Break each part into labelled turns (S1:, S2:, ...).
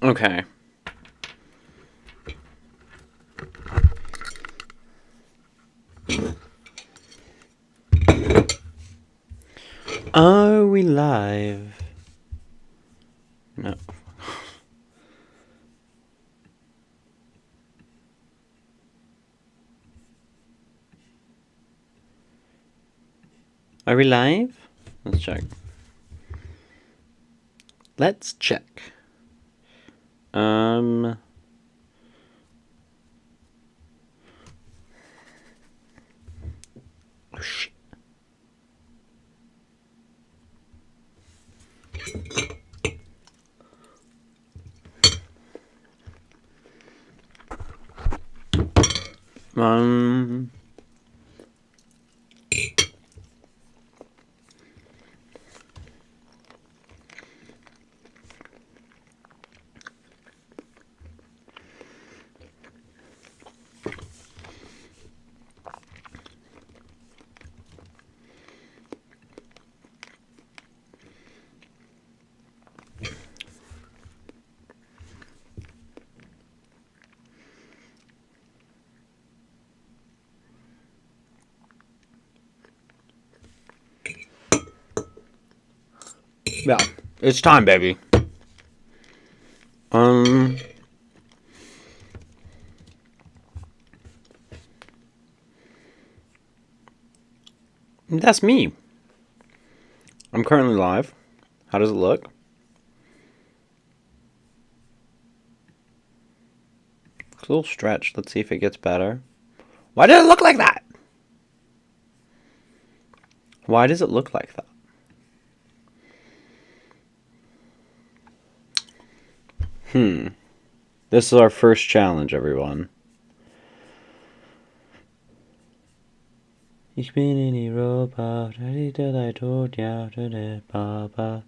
S1: Okay. Are we live? No. Are we live? Let's check. Let's check. Oh shit. Um. Yeah, it's time, baby. That's me. I'm currently live. How does it look? It's a little stretched. Let's see if it gets better. Why does it look like that? Why does it look like that? This is our first challenge, everyone. Ich bin in Europa, I told ya, Papa.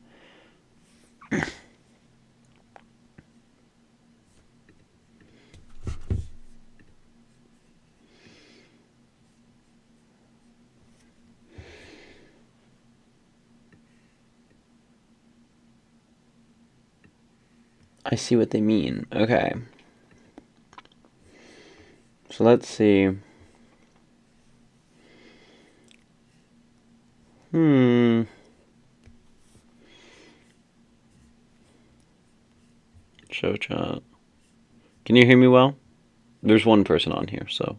S1: I see what they mean. Okay. So let's see. Show chat. Can you hear me well? There's one person on here, so.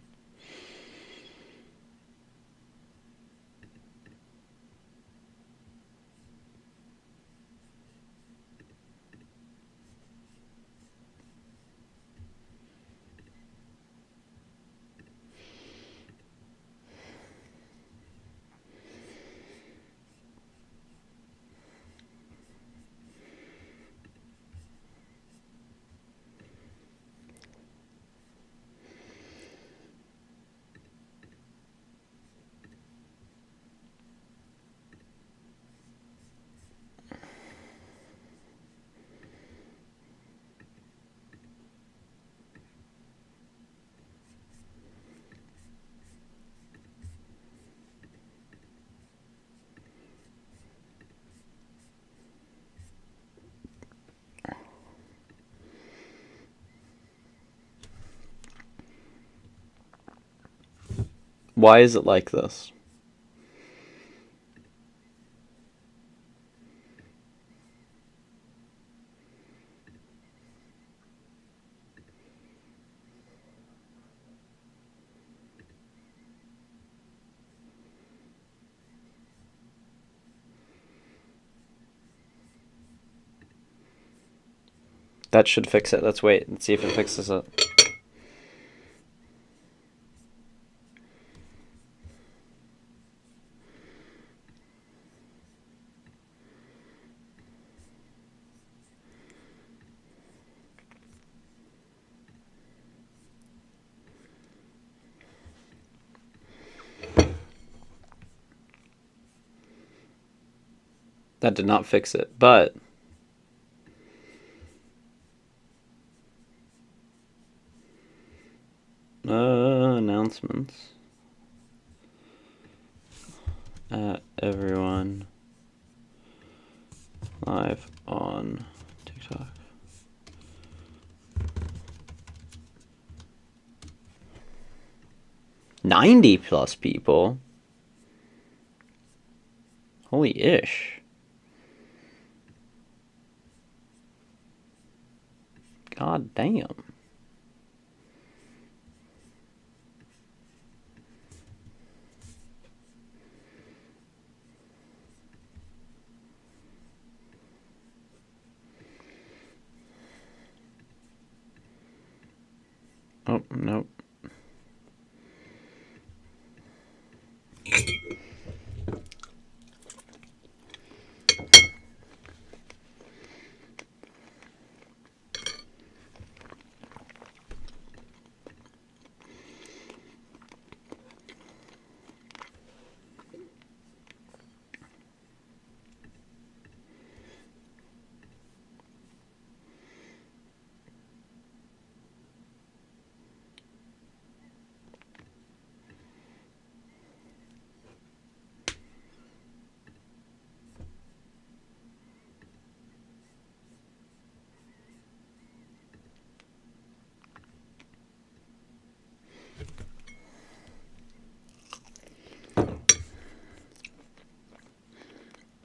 S1: Why is it like this? That should fix it. Let's wait and see if it fixes it. That did not fix it, but announcements at everyone live on TikTok. 90 plus people? Holy ish. God damn. Oh, no.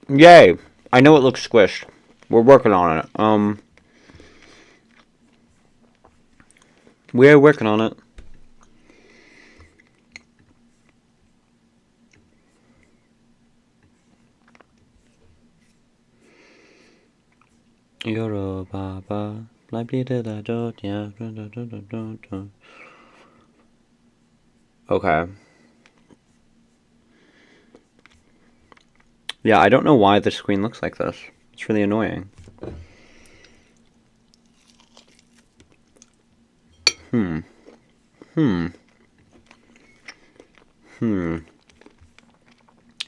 S1: Yay! I know it looks squished. We're working on it. We're working on it. You're Baba. Okay. Yeah, I don't know why the screen looks like this. It's really annoying.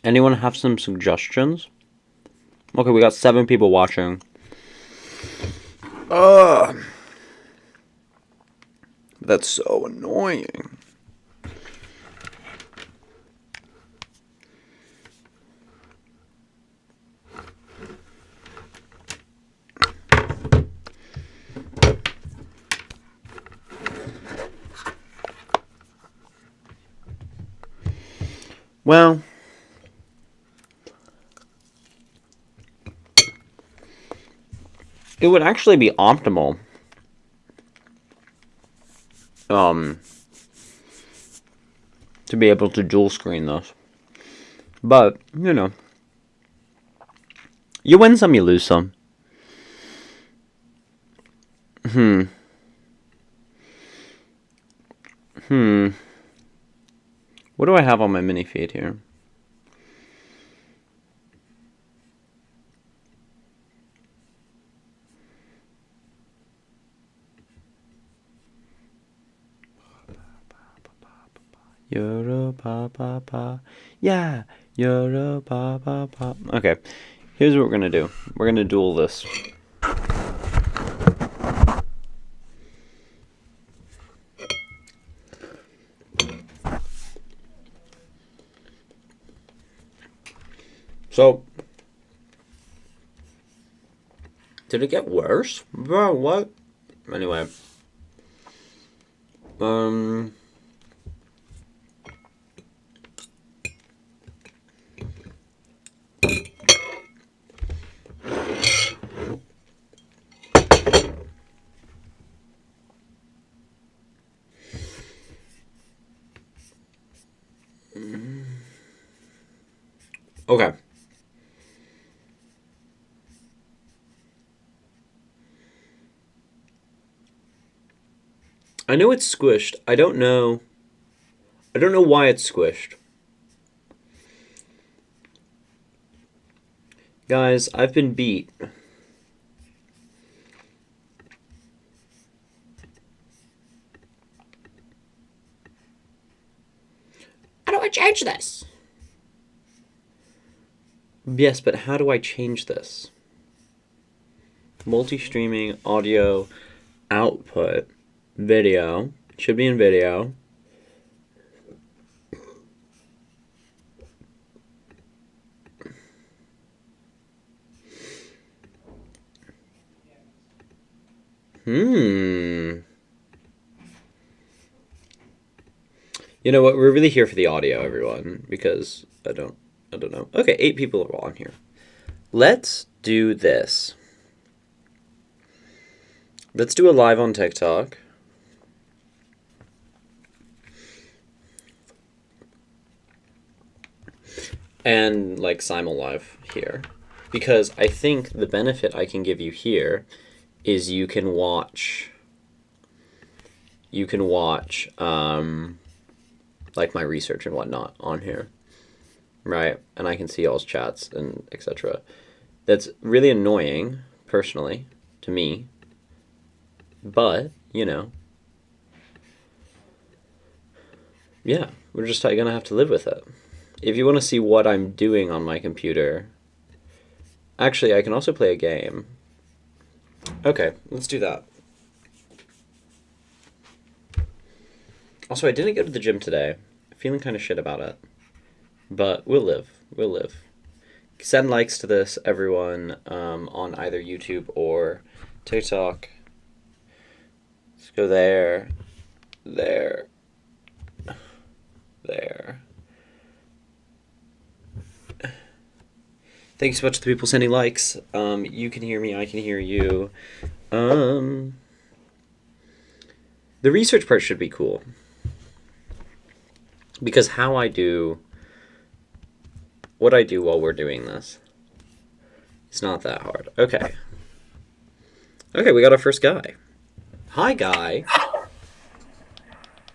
S1: Anyone have some suggestions? Okay, we got 7 people watching. Ugh. That's so annoying. Well, it would actually be optimal. To be able to dual screen this. But, you know. You win some, you lose some. What do I have on my mini feed here? You're a pa. Yeah, you're a pa. Okay, here's what we're gonna do. We're gonna duel this. So, did it get worse? Bro, what? Anyway. Okay. I know it's squished. I don't know why it's squished. Guys, I've been beat. How do I change this? Yes, but how do I change this? Multi-streaming audio output. Video. Should be in video. You know what? We're really here for the audio, everyone, because I don't know. Okay, 8 people are on here. Let's do this. Let's do a live on TikTok. And like simul live here. Because I think the benefit I can give you here is you can watch like my research and whatnot on here, right? And I can see y'all's chats and etc. That's really annoying, personally, to me. But, you know, yeah, we're just gonna have to live with it. If you want to see what I'm doing on my computer, actually, I can also play a game. Okay, let's do that. Also, I didn't go to the gym today. Feeling kind of shit about it. But we'll live. We'll live. Send likes to this, everyone, on either YouTube or TikTok. Let's go there. There. There. Thanks so much to the people sending likes. You can hear me, I can hear you. The research part should be cool. Because what I do while we're doing this, it's not that hard. Okay. Okay, we got our first guy. Hi, guy.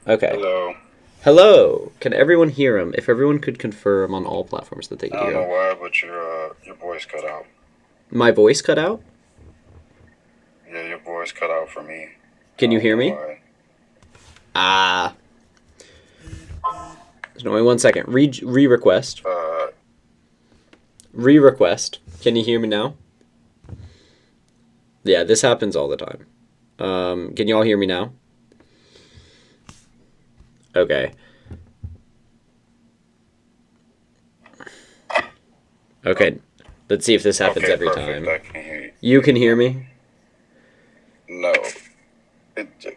S1: Okay.
S2: Hello.
S1: Hello. Can everyone hear him? If everyone could confirm on all platforms that they could
S2: I
S1: hear
S2: don't
S1: him.
S2: know why, but your voice cut out.
S1: My voice cut out?
S2: Yeah, your voice cut out for me.
S1: Can you hear me?
S2: Why.
S1: Ah. No, wait 1 second. Re-request. Re-request. Can you hear me now? Yeah, this happens all the time. Can you all hear me now? Okay. Okay. Let's see if this happens
S2: Okay,
S1: every
S2: perfect.
S1: time.
S2: I can hear you.
S1: You can hear me?
S2: No.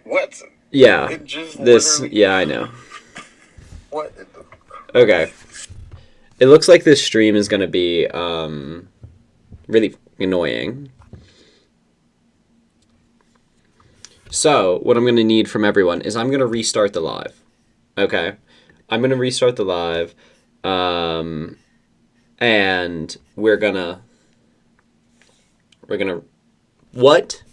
S2: What?
S1: Yeah.
S2: It just
S1: This.
S2: literally-
S1: Yeah, I know.
S2: What?
S1: Okay. It looks like this stream is gonna be really annoying. So what I'm gonna need from everyone is I'm gonna restart the live. Okay. I'm gonna restart the live. And we're gonna what?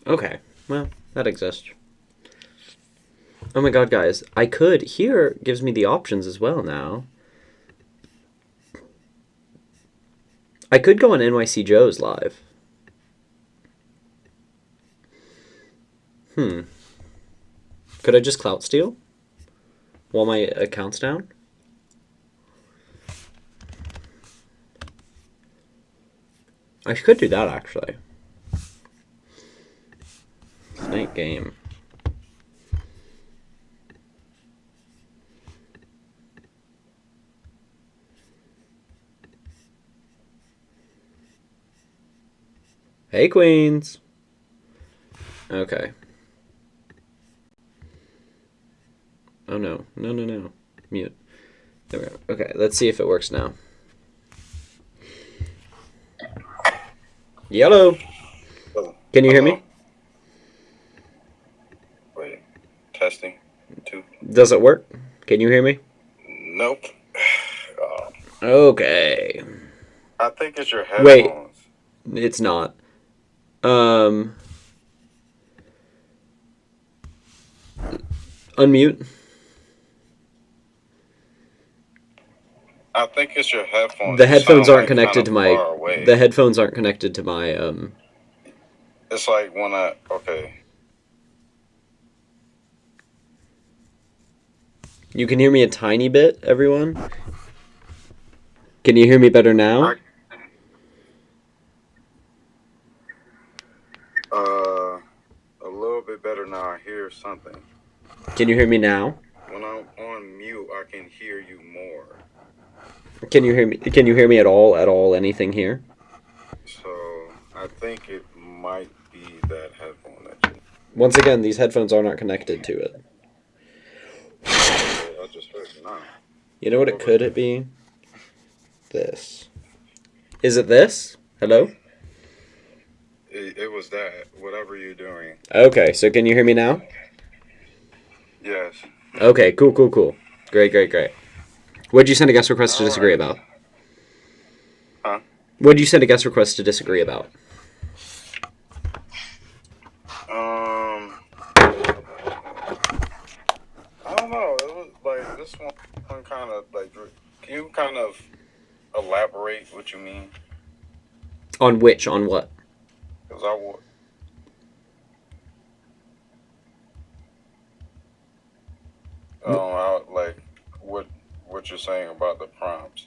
S1: Okay, well, that exists. Oh my god, guys, I could, here gives me the options as well now. I could go on NYC Joe's live. Could I just clout steal? While my account's down? I could do that, actually. Snake game. Hey, Queens. Okay. Oh, no. No, no, no. Mute. There we go. Okay, let's see if it works now. Yellow. Can you hear me?
S2: Wait. Testing. 2.
S1: Does it work? Can you hear me?
S2: Nope.
S1: Okay.
S2: I think it's your headphones.
S1: Wait. It's not. Unmute.
S2: I think it's your headphones.
S1: The
S2: You
S1: headphones
S2: sound
S1: aren't connected to my.
S2: far away.
S1: The headphones aren't connected to my.
S2: It's like when I. Okay.
S1: You can hear me a tiny bit, everyone. Can you hear me better now?
S2: I a little bit better now. I hear something.
S1: Can you hear me now?
S2: When I'm on mute, I can hear you more.
S1: Can you hear me? Can you hear me at all? At all? Anything here?
S2: So I think it might be that headphone that you.
S1: Once again, these headphones are not connected to it.
S2: I just heard you now.
S1: You know what it could be? This. Is it this? Hello?
S2: It was that. Whatever you're doing.
S1: Okay, so can you hear me now?
S2: Yes.
S1: Okay, cool. Great. What'd you send a guest request to disagree about?
S2: Huh?
S1: What'd you send a guest request to disagree about?
S2: I don't know. It was like this one kind of like. Can you kind of elaborate what you mean?
S1: On which? On what?
S2: Because I would. Like what you're saying about the prompts.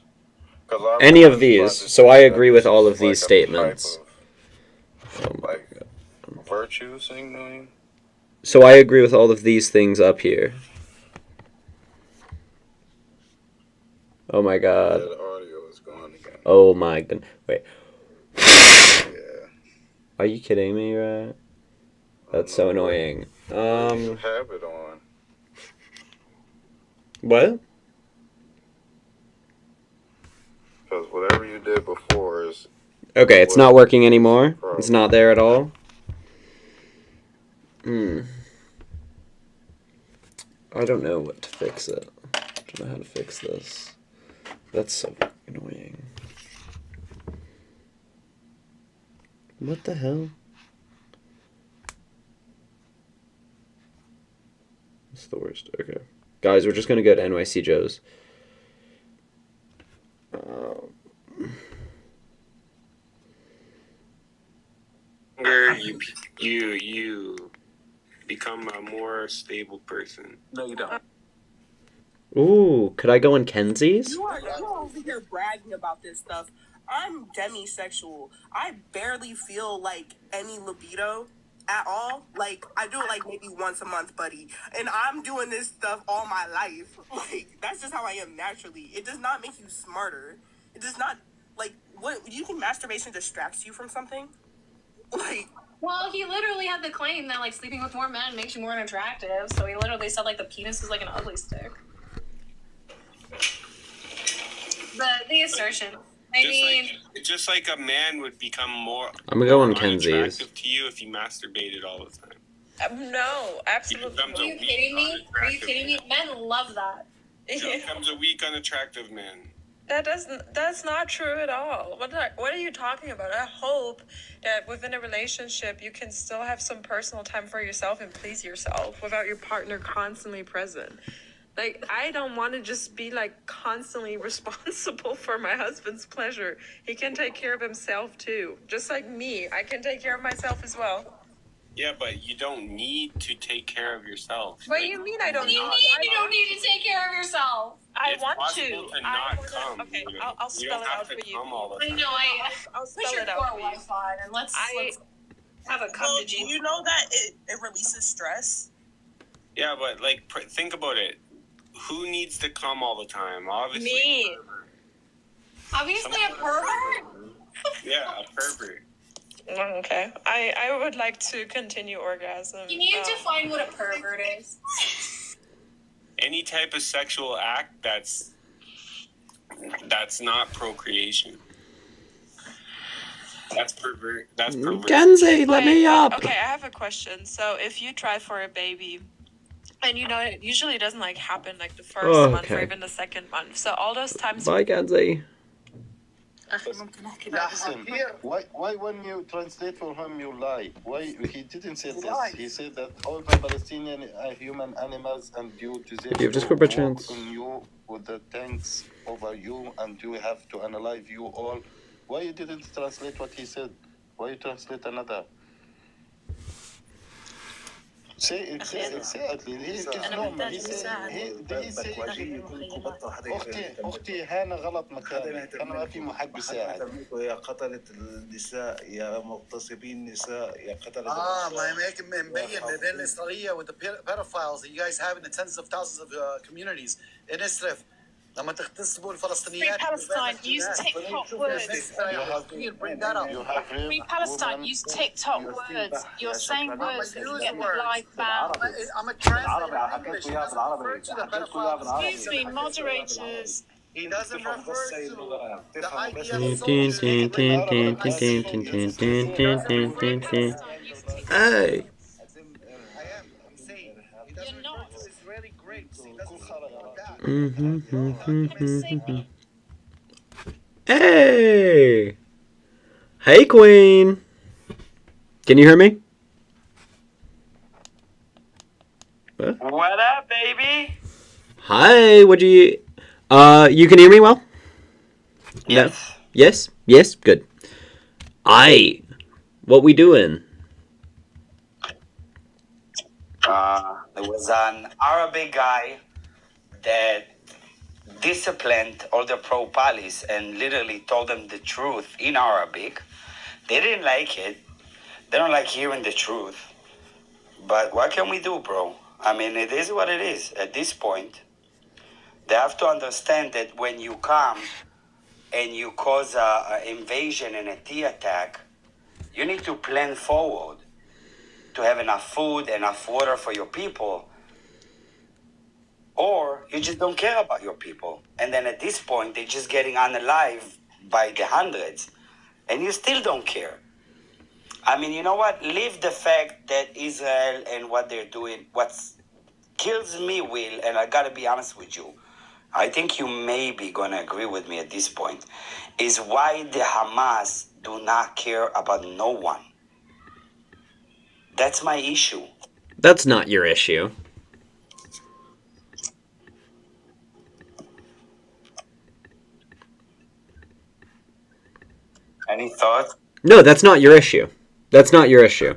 S2: Because
S1: Any
S2: I
S1: of
S2: really tried
S1: these.
S2: to
S1: So I
S2: say that
S1: agree with
S2: this
S1: all
S2: is
S1: of these
S2: like a type
S1: statements.
S2: of like virtue signaling.
S1: So I agree with all of these things up here. Oh my god.
S2: Yeah, the audio is gone again.
S1: Oh my god. Wait.
S2: Yeah.
S1: Are you kidding me, right? That's so annoying.
S2: You have it on.
S1: What?
S2: Because whatever you did before is.
S1: Okay, it's not working anymore. It's not there at all. I don't know what to fix it. I don't know how to fix this. That's so annoying. What the hell? It's the worst. Okay. Guys, we're just gonna go to NYC Joe's.
S3: You become a more stable person.
S4: No, you don't.
S1: Ooh, could I go in Kenzie's?
S5: You are over here bragging about this stuff. I'm demisexual. I barely feel like any libido at all. Like, I do it like maybe once a month, buddy. And I'm doing this stuff all my life. Like, that's just how I am naturally. It does not make you smarter. It does not, like, what, do you think masturbation distracts you from something? Like,
S6: well, he literally had the claim that, like, sleeping with more men makes you more attractive. So he literally said, like, the penis is like an ugly stick. The assertion.
S3: Just like a man would become more.
S1: I'm gonna go on
S3: Kenzie's.
S1: Kenzie's.
S3: Attractive to you if you masturbated all the time.
S6: No, absolutely. Are you kidding me? Are you kidding me? Men love that.
S3: Joe becomes a weak, unattractive man.
S7: That's not true at all. What are you talking about? I hope that within a relationship you can still have some personal time for yourself and please yourself without your partner constantly present. Like, I don't want to just be, like, constantly responsible for my husband's pleasure. He can take care of himself, too. Just like me. I can take care of myself as well.
S3: Yeah, but you don't need to take care of yourself.
S7: What do you mean I don't need to?
S6: You don't need to take care of yourself.
S7: I want to.
S3: To not come.
S7: Okay, I'll spell it out for you.
S6: I know,
S7: I'll spell
S6: push your
S7: it out
S6: core
S7: for you.
S6: Wi-Fi and let's have a come to
S5: do
S6: Jesus.
S5: you know that it releases stress?
S3: Yeah, but, like, think about it. Who needs to come all the time? Obviously.
S7: Me.
S6: Obviously a pervert?
S3: Yeah, a pervert.
S7: Okay. I would like to continue orgasm.
S6: Can you define what a pervert is?
S3: Any type of sexual act that's not procreation. That's pervert.
S1: Kenzie, let me up.
S7: Okay, I have a question. So if you try for a baby, and you know it usually doesn't like happen like the first month or even the second month. So all those times.
S1: Bye, Kenzie.
S8: Why when you translate for him you lie? Why he didn't say this? He said that all the Palestinian are human animals and you deserve
S1: Give this
S8: to
S1: group a
S8: walk
S1: chance.
S8: on you with the tanks over you and you have to analyze you all. Why you didn't translate what he said? Why you translate another? Say exactly. It's normal. He say أختي هنا غلط مكاني. أنا ما في محد بيساعد.
S4: يا قتلت النساء يا مغتصبين النساء يا قتلت
S9: ما هيك مبين بين إسرائيل with the pedophiles that you guys have in the tens of thousands of communities in Israel. لما تغتصبوا الفلسطينيات.
S10: Free Palestine, use TikTok words.
S9: Bring that up.
S10: Free Palestine, use TikTok words. You're saying words that can get live banned.
S9: I'm a translator in English. He doesn't refer to the pedophiles.
S10: Excuse me, moderators.
S9: He doesn't refer to the idea of
S1: Hey.
S9: I'm saying he doesn't refer to Israeli grapes. He doesn't
S1: Hey. Hey, Queen. Can you hear me?
S3: What up, baby?
S1: Hi. Would you? You can hear me well?
S3: Yes.
S1: No? Yes. Yes. Good. What we doing?
S11: There was an Arabic guy that disciplined all the pro-Palis and literally told them the truth in Arabic. They didn't like it. They don't like hearing the truth. But what can we do, bro? I mean, it is what it is. At this point, they have to understand that when you come and you cause an invasion and a tea attack, you need to plan forward to have enough food, enough water for your people. Or you just don't care about your people. And then at this point, they're just getting unalive by the hundreds. And you still don't care. I mean, you know what? Leave the fact that Israel and what they're doing. What kills me, Will, and I gotta be honest with you, I think you may be gonna agree with me at this point, is why the Hamas do not care about no one. That's my issue.
S1: That's not your issue.
S11: Any thoughts?
S1: No, that's not your issue. That's not your issue.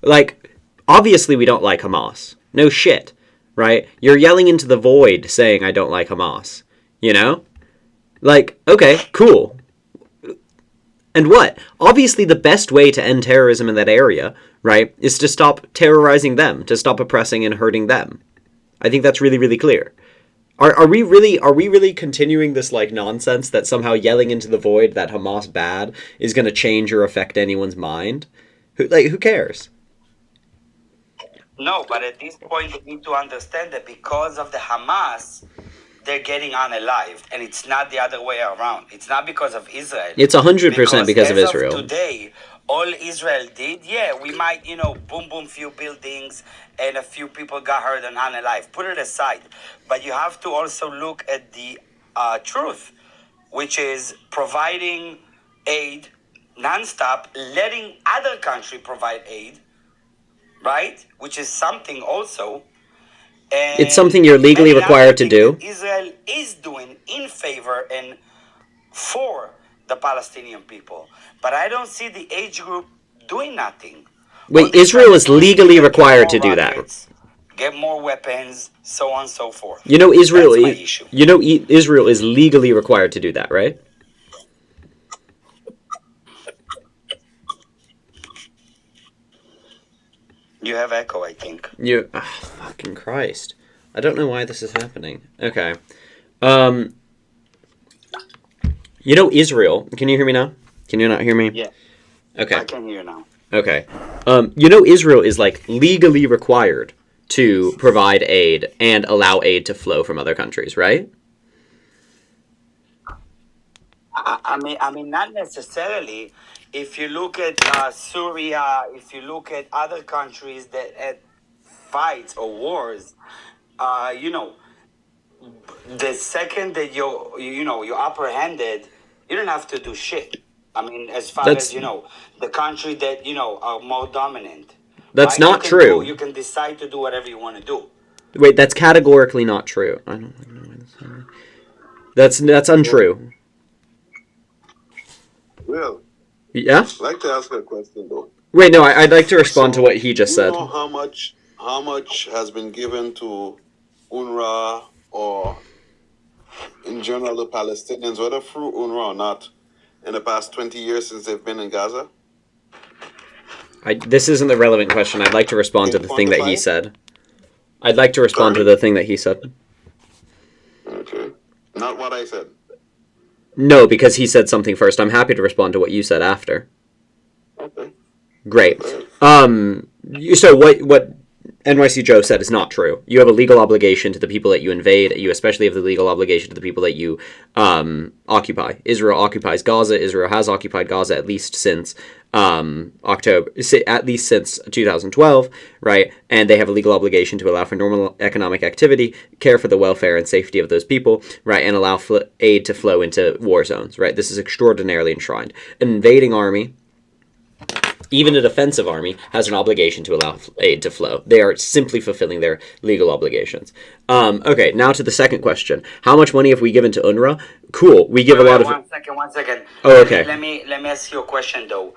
S1: Like, obviously we don't like Hamas. No shit, right? You're yelling into the void saying I don't like Hamas. You know? Like, okay, cool. And what? Obviously the best way to end terrorism in that area, right, is to stop terrorizing them, to stop oppressing and hurting them. I think that's really, really clear. Are we really continuing this like nonsense that somehow yelling into the void that Hamas bad is going to change or affect anyone's mind? Who cares?
S11: No, but at this point they need to understand that because of the Hamas, they're getting unalived, and it's not the other way around. It's not because of Israel.
S1: It's 100% because of Israel.
S11: Today, all Israel did, we might, boom, few buildings, and a few people got hurt and unalive. Put it aside. But you have to also look at the truth, which is providing aid nonstop, letting other countries provide aid, right? Which is something also. And
S1: it's something you're legally required to do.
S11: Israel is doing in favor and for the Palestinian people. But I don't see the age group doing nothing.
S1: Wait, Israel is legally required to do that.
S11: Get more weapons, so on and so forth.
S1: Israel Israel is legally required to do that, right?
S11: You have echo, I think.
S1: Fucking Christ. I don't know why this is happening. Okay. Israel. Can you hear me now? Can you not hear me?
S11: Yeah.
S1: Okay.
S11: I can hear you now.
S1: Okay. Israel is like legally required to provide aid and allow aid to flow from other countries, right?
S11: I mean, not necessarily. If you look at Syria, if you look at other countries that had fights or wars, the second that you're apprehended, you don't have to do shit. I mean, as far as the country that are more dominant.
S1: That's not true.
S11: You can decide to do whatever you want to do.
S1: Wait, that's categorically not true. I don't know why this is happening. That's untrue.
S4: Will.
S1: Yeah?
S4: I'd like to ask a question though.
S1: Wait, no, I'd like to respond to what he just said.
S4: Do you know
S12: how much has been given to UNRWA or in general the Palestinians, whether through UNRWA or not, in the past 20 years since they've been in Gaza?
S1: This isn't the relevant question. I'd like to respond to the thing that he said. I'd like to respond to the thing that he said.
S12: Okay. Not what I said.
S1: No, because he said something first. I'm happy to respond to what you said after.
S12: Okay.
S1: Great. So what NYC Joe said is not true. You have a legal obligation to the people that you invade. You especially have the legal obligation to the people that you occupy. Israel occupies Gaza. Israel has occupied Gaza at least since at least since 2012, right? And they have a legal obligation to allow for normal economic activity, care for the welfare and safety of those people, right? And allow aid to flow into war zones, right? This is extraordinarily enshrined. An invading army, even a defensive army, has an obligation to allow aid to flow. They are simply fulfilling their legal obligations. Okay, now to the second question. How much money have we given to UNRWA? Cool, we give a lot of...
S11: One second.
S1: Oh, okay.
S11: Let me ask you a question, though.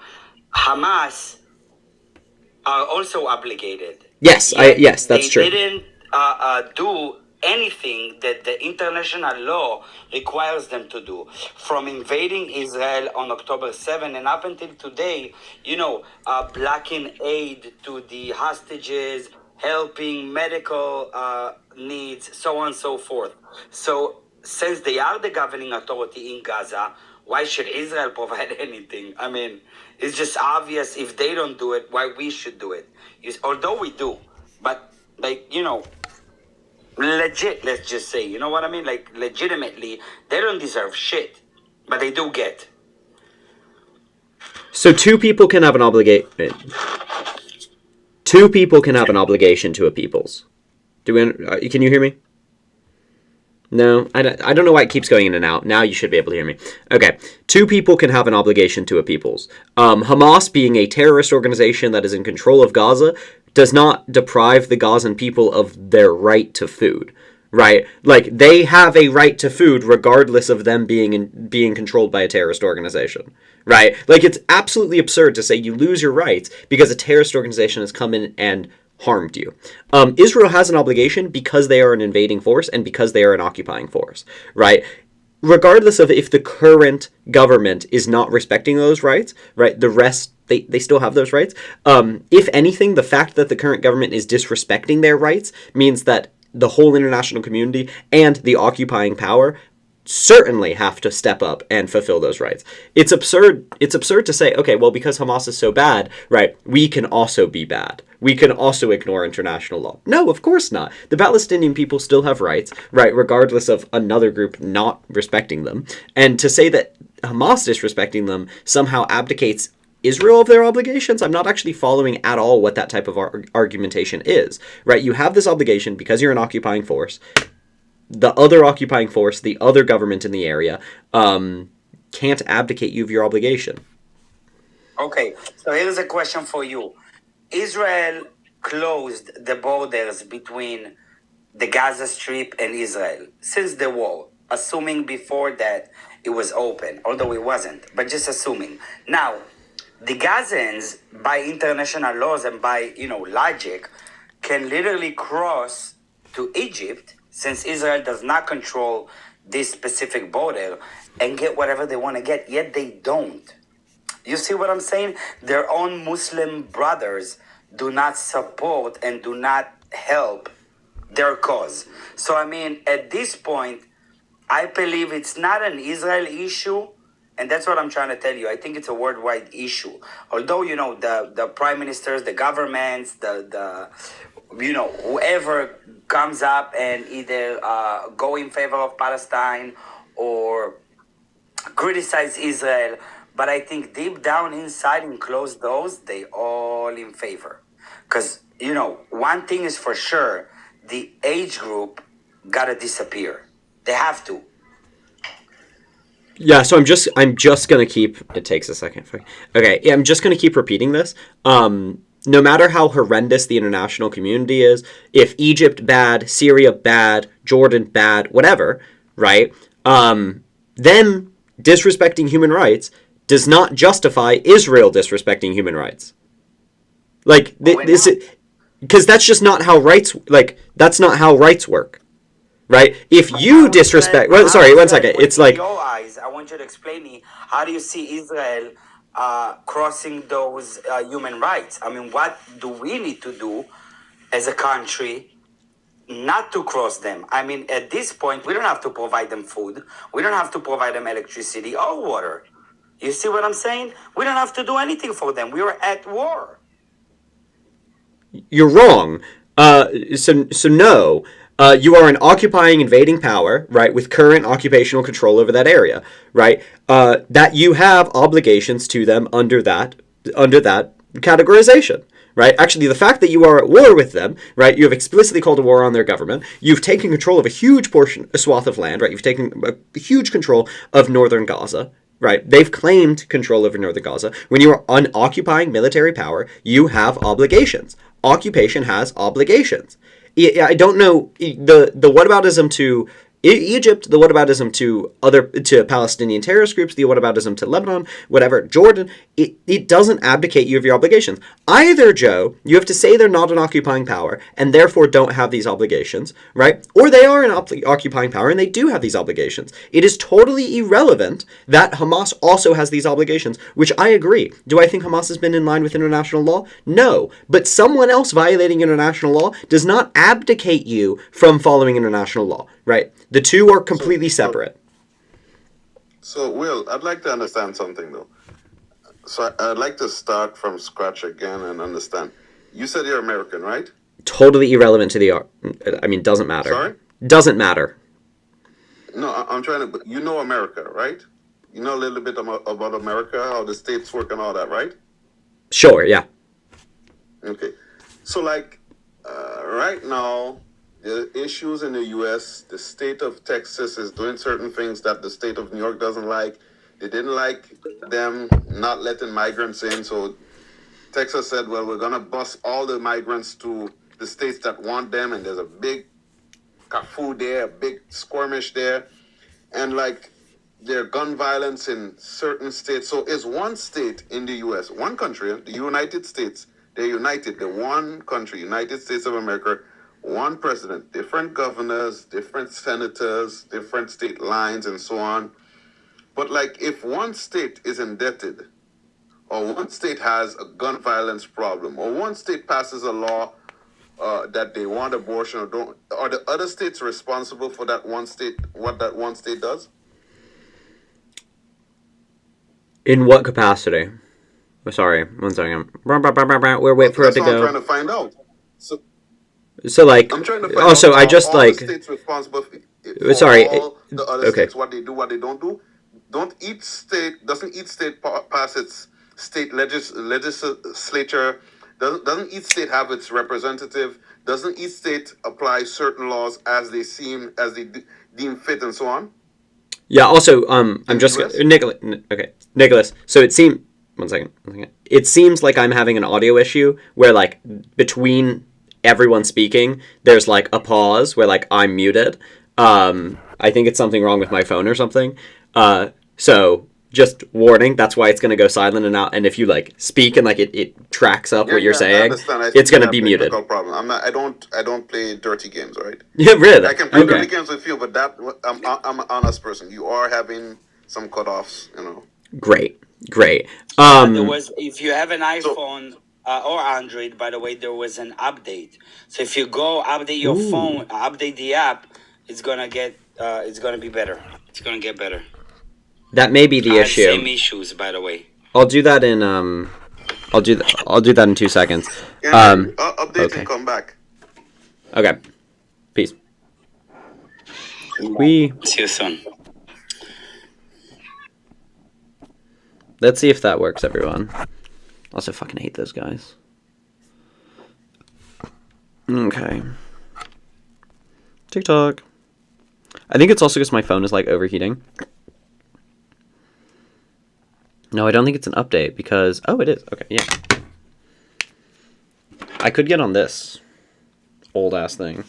S11: Hamas are also obligated.
S1: Yes, yes, that's true.
S11: They didn't do anything that the international law requires them to do. From invading Israel on October 7 and up until today, blocking aid to the hostages, helping medical needs, so on and so forth. So since they are the governing authority in Gaza, why should Israel provide anything? I mean, it's just obvious if they don't do it, why we should do it. Although we do, but legit, let's just say, you know what I mean? Like, legitimately, they don't deserve shit, but they do get.
S1: So two people can have an obligation. Two people can have an obligation to a people's. Can you hear me? No, I don't know why it keeps going in and out. Now you should be able to hear me. Okay, two people can have an obligation to a people's. Hamas, being a terrorist organization that is in control of Gaza, does not deprive the Gazan people of their right to food, right? Like, they have a right to food regardless of them being controlled by a terrorist organization, right? Like, it's absolutely absurd to say you lose your rights because a terrorist organization has come in and harmed you. Israel has an obligation because they are an invading force and because they are an occupying force, right? Regardless of if the current government is not respecting those rights, right, the rest, they still have those rights. If anything, the fact that the current government is disrespecting their rights means that the whole international community and the occupying power certainly have to step up and fulfill those rights. It's absurd to say, okay, well, because Hamas is so bad, right, we can also be bad. We can also ignore international law. No, of course not. The Palestinian people still have rights, right, regardless of another group not respecting them. And to say that Hamas disrespecting them somehow abdicates Israel of their obligations, I'm not actually following at all what that type of argumentation is, right? You have this obligation because you're an occupying force. The other occupying force, the other government in the area, can't abdicate you of your obligation.
S11: Okay, so here's a question for you. Israel closed the borders between the Gaza Strip and Israel since the war, assuming before that it was open, although it wasn't, but just assuming. Now, the Gazans, by international laws and by, logic, can literally cross to Egypt, since Israel does not control this specific border, and get whatever they want to get, yet they don't. You see what I'm saying? Their own Muslim brothers do not support and do not help their cause. So, I mean, at this point, I believe it's not an Israel issue, and that's what I'm trying to tell you. I think it's a worldwide issue. Although, the prime ministers, the governments, whoever comes up and either go in favor of Palestine or criticize Israel, but I think deep down inside in closed doors, they all in favor. Because, one thing is for sure, the age group gotta disappear. They have to.
S1: Yeah, so I'm just gonna keep. It takes a second. Okay, yeah, I'm just gonna keep repeating this. No matter how horrendous the international community is, if Egypt bad, Syria bad, Jordan bad, whatever, right? Then disrespecting human rights does not justify Israel disrespecting human rights. Like because that's just not how rights, like, that's not how rights work, right? If you disrespect, well, sorry, one second, it's like,
S11: in your eyes, I want you to explain me, how do you see Israel crossing those human rights? I mean, what do we need to do as a country not to cross them? I mean, at this point, we don't have to provide them food. We don't have to provide them electricity or water. You see what I'm saying? We don't have to do anything for them. We are at war.
S1: you're wrong. So no. You are an occupying, invading power, right, with current occupational control over that area, right? That you have obligations to them under that categorization, right? Actually, the fact that you are at war with them, right, you have explicitly called a war on their government. You've taken control of a swath of land, right? You've taken a huge control of northern Gaza, right? They've claimed control over northern Gaza. When you are an occupying military power, you have obligations. Occupation has obligations. I don't know the whataboutism to Egypt, the whataboutism to Palestinian terrorist groups, the whataboutism to Lebanon, whatever, Jordan, it doesn't abdicate you of your obligations. Either, Joe, you have to say they're not an occupying power and therefore don't have these obligations, right? Or they are an occupying power and they do have these obligations. It is totally irrelevant that Hamas also has these obligations, which I agree. Do I think Hamas has been in line with international law? No. But someone else violating international law does not abdicate you from following international law, right? The two are completely separate.
S12: So, Will, I'd like to understand something, though. So I'd like to start from scratch again and understand. You said you're American, right?
S1: Totally irrelevant to the... I mean, doesn't matter.
S12: Sorry?
S1: Doesn't matter.
S12: No, I'm trying to... You know America, right? You know a little bit about America, how the states work and all that, right?
S1: Sure, yeah.
S12: Okay. So, like, right now... The issues in the U.S., the state of Texas is doing certain things that the state of New York doesn't like. They didn't like them not letting migrants in, so Texas said, well, we're going to bus all the migrants to the states that want them, and there's a big kerfuffle there, a big skirmish there, and, like, there's gun violence in certain states. So is one state in the U.S., one country, the United States, they're united, the one country, United States of America, one president, different governors, different senators, different state lines, and so on. But, like, if one state is indebted, or one state has a gun violence problem, or one state passes a law that they want abortion or don't, are the other states responsible for that one state, what that one state does?
S1: In what capacity? Sorry, one second. We're waiting for it to go.
S12: That's what I'm trying to find out.
S1: So, like,
S12: I'm trying to find
S1: also,
S12: out
S1: I just,
S12: all
S1: like...
S12: the states responsible for
S1: sorry.
S12: all the other
S1: Okay.
S12: states, what they do, what they don't do. Doesn't each state pass its state legislature? Doesn't each state have its representative? Doesn't each state apply certain laws as they deem fit and so on?
S1: Yeah, also, I'm just... Nicholas, so it seems... One second. It seems like I'm having an audio issue where, like, between... everyone speaking, there's like a pause where like I'm muted. I think it's something wrong with my phone or something. So just warning, that's why it's going to go silent and out. And if you like speak and like it tracks up what you're saying, it's going to be muted.
S12: Problem. I don't play dirty games, right?
S1: Yeah, really?
S12: I can play dirty games with you, but I'm an honest person. You are having some cutoffs, you know.
S1: Great.
S11: If you have an iPhone or Android, by the way, there was an update. So if you go update your phone, update the app, it's gonna be better. It's gonna get better.
S1: That may be the issue.
S11: Same issues, by the way.
S1: I'll do that in I'll do that in 2 seconds.
S12: Update and come back.
S1: Okay. Peace.
S11: See you soon.
S1: Let's see if that works, everyone. Also, fucking hate those guys. Okay. TikTok. I think it's also because my phone is, like, overheating. No, I don't think it's an update because... Oh, it is. Okay, yeah. I could get on this old-ass thing.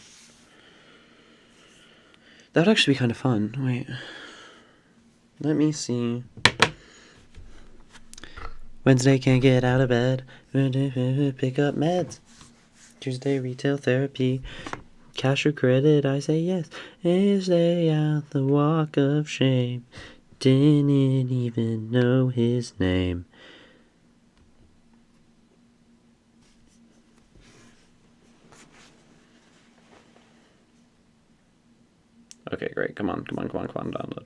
S1: That would actually be kind of fun. Wait. Let me see. Wednesday can't get out of bed. Pick up meds. Tuesday retail therapy. Cash or credit, I say yes. And stay out the walk of shame. Didn't even know his name. Okay, great. Come on, download.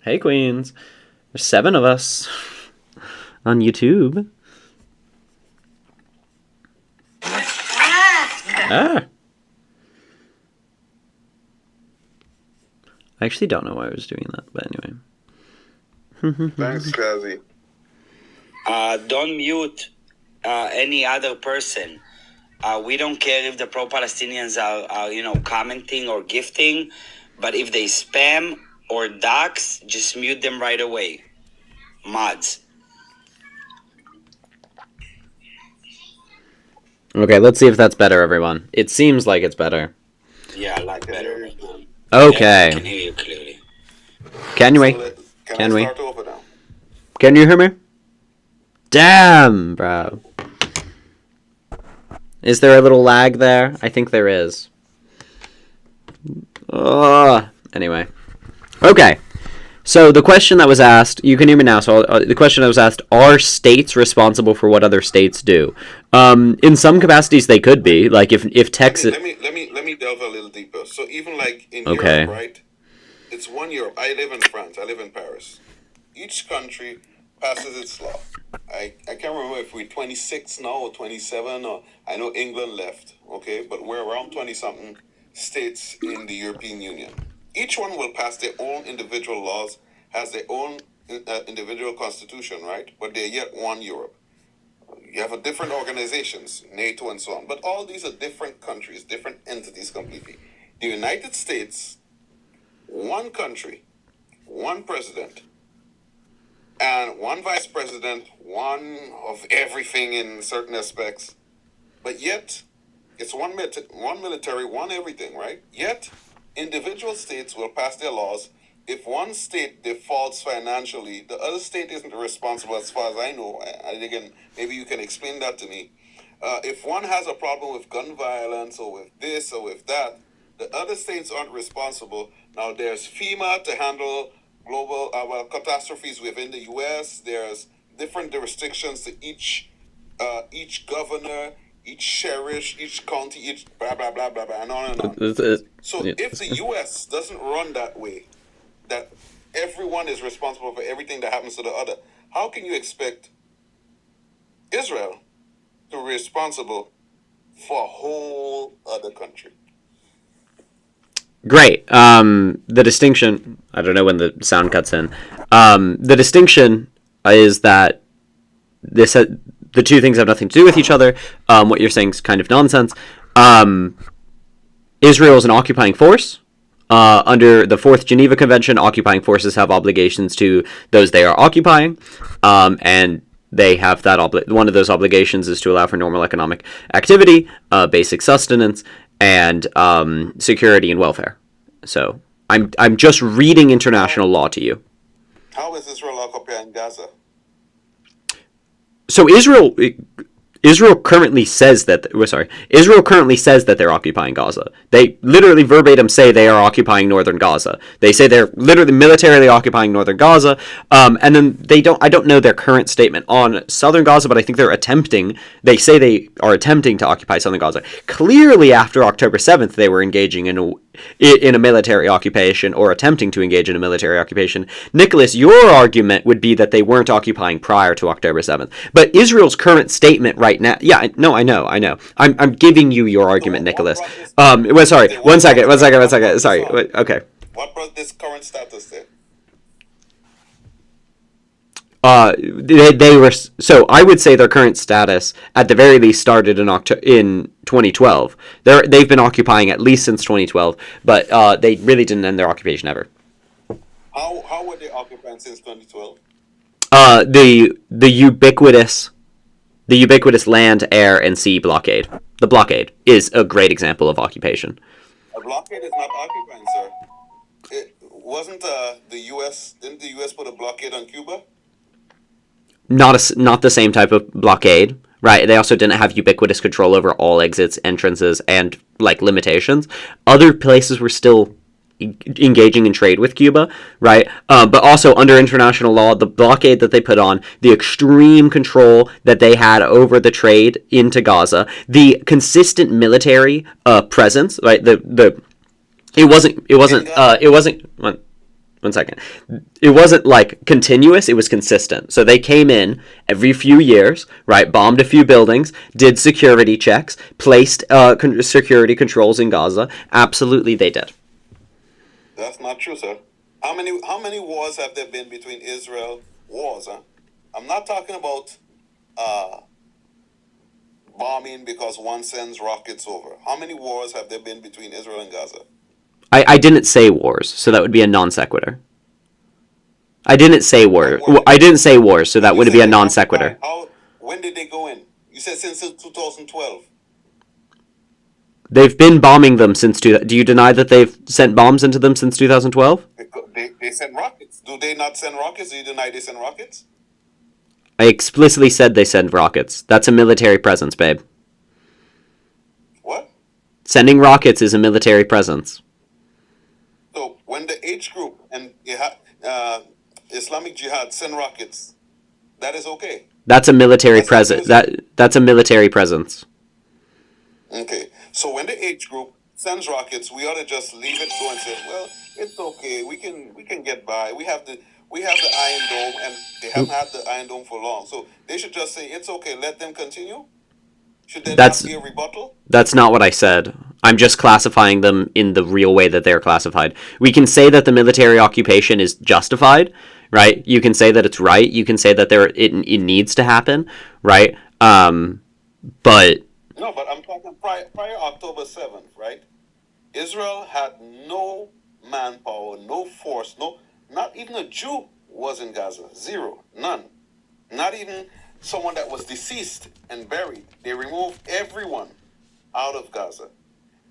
S1: Hey, Queens. There's 7 of us on YouTube. Ah! I actually don't know why I was doing that, but anyway.
S12: Thanks, Kazi.
S11: Don't mute any other person. We don't care if the pro-Palestinians are commenting or gifting, but if they spam or dox, just mute them right away. Mods.
S1: Okay, let's see if that's better, everyone. It seems like it's better.
S11: Yeah, I like better.
S1: Okay.
S11: I can hear you clearly.
S1: Can we?
S12: Can we? Start over now?
S1: Can you hear me? Damn, bro. Is there a little lag there? I think there is. Anyway. Okay. So the question that was asked, you can hear me now. So the question that was asked: are states responsible for what other states do? In some capacities, they could be. Like if Texas.
S12: Let me delve a little deeper. So even like in Europe, right? It's one Europe. I live in France. I live in Paris. Each country passes its law. I can't remember if we're 26 now or 27, or I know England left. Okay, but we're around 20-something states in the European Union. Each one will pass their own individual laws, has their own individual constitution, right? But they're yet one Europe. You have different organizations, NATO and so on. But all these are different countries, different entities completely. The United States, one country, one president, and one vice president, one of everything in certain aspects. But yet, it's one military, one everything, right? Yet, individual states will pass their laws. If one state defaults financially, the other state isn't responsible as far as I know. Again, maybe you can explain that to me. If one has a problem with gun violence or with this or with that, the other states aren't responsible. Now, there's FEMA to handle global catastrophes within the U.S. There's different jurisdictions to each governor, each sheriff, each county, each blah, blah, blah, blah, blah, and on and on. So if the U.S. doesn't run that way, that everyone is responsible for everything that happens to the other, how can you expect Israel to be responsible for a whole other country?
S1: Great. The distinction, I don't know when the sound cuts in. The distinction is that the two things have nothing to do with each other. What you're saying is kind of nonsense. Israel is an occupying force. Under the 4th Geneva Convention, occupying forces have obligations to those they are occupying, and they have that one of those obligations is to allow for normal economic activity, basic sustenance, and security and welfare. So I'm just reading international law to you.
S12: How is Israel occupying Gaza?
S1: So Israel currently says that they're occupying Gaza. They literally verbatim say they are occupying northern Gaza. They say they're literally militarily occupying northern Gaza, and then I don't know their current statement on southern Gaza, but I think they say they are attempting to occupy southern Gaza. Clearly after October 7th they were engaging in a military occupation or attempting to engage in a military occupation. Nicholas, your argument would be that they weren't occupying prior to October 7th. But Israel's current statement right now, I know. I'm giving you your argument, Nicholas. Sorry, one second. Sorry, okay.
S12: What brought this current status there?
S1: They were, so I would say their current status at the very least started in 2012. They've been occupying at least since 2012, but they really didn't end their occupation ever.
S12: How were they occupying since 2012?
S1: The ubiquitous land, air, and sea blockade. The blockade is a great example of occupation.
S12: A blockade is not occupying, sir. It wasn't the U.S. Didn't the U.S. put a blockade on Cuba?
S1: Not the same type of blockade. right? They also didn't have ubiquitous control over all exits, entrances, and like limitations. Other places were still engaging in trade with Cuba, right? But also under international law, the blockade that they put on, the extreme control that they had over the trade into Gaza, the consistent military presence, right? It wasn't one second. It wasn't like continuous, it was consistent. So they came in every few years, right? Bombed a few buildings, did security checks, placed security controls in Gaza. Absolutely, they did.
S12: That's not true, sir. How many wars have there been between Israel wars? Huh? I'm not talking about bombing because one sends rockets over. How many wars have there been between Israel and Gaza?
S1: I didn't say wars, so that would be a non sequitur. I didn't say war. I didn't say wars, so that would be a non sequitur.
S12: When did they go in? You said since 2012.
S1: They've been bombing them since Do you deny that they've sent bombs into them since 2012?
S12: They send rockets. Do they not send rockets? Do you deny they send rockets?
S1: I explicitly said they send rockets. That's a military presence, babe.
S12: What?
S1: Sending rockets is a military presence.
S12: So when the H group and Islamic Jihad send rockets, that is okay.
S1: That's a military presence. That's a military presence.
S12: Okay. So when the H group sends rockets, we ought to just leave it go and say, well, it's okay. We can get by. We have the Iron Dome, and they haven't had the Iron Dome for long. So they should just say it's okay. Let them continue. Should there not be a rebuttal?
S1: That's not what I said. I'm just classifying them in the real way that they're classified. We can say that the military occupation is justified, right? You can say that it's right. You can say that it needs to happen, right? But
S12: no, but I'm talking prior October 7th, right? Israel had no manpower, no force, not even a Jew was in Gaza. Zero. None. Not even someone that was deceased and buried. They removed everyone out of Gaza.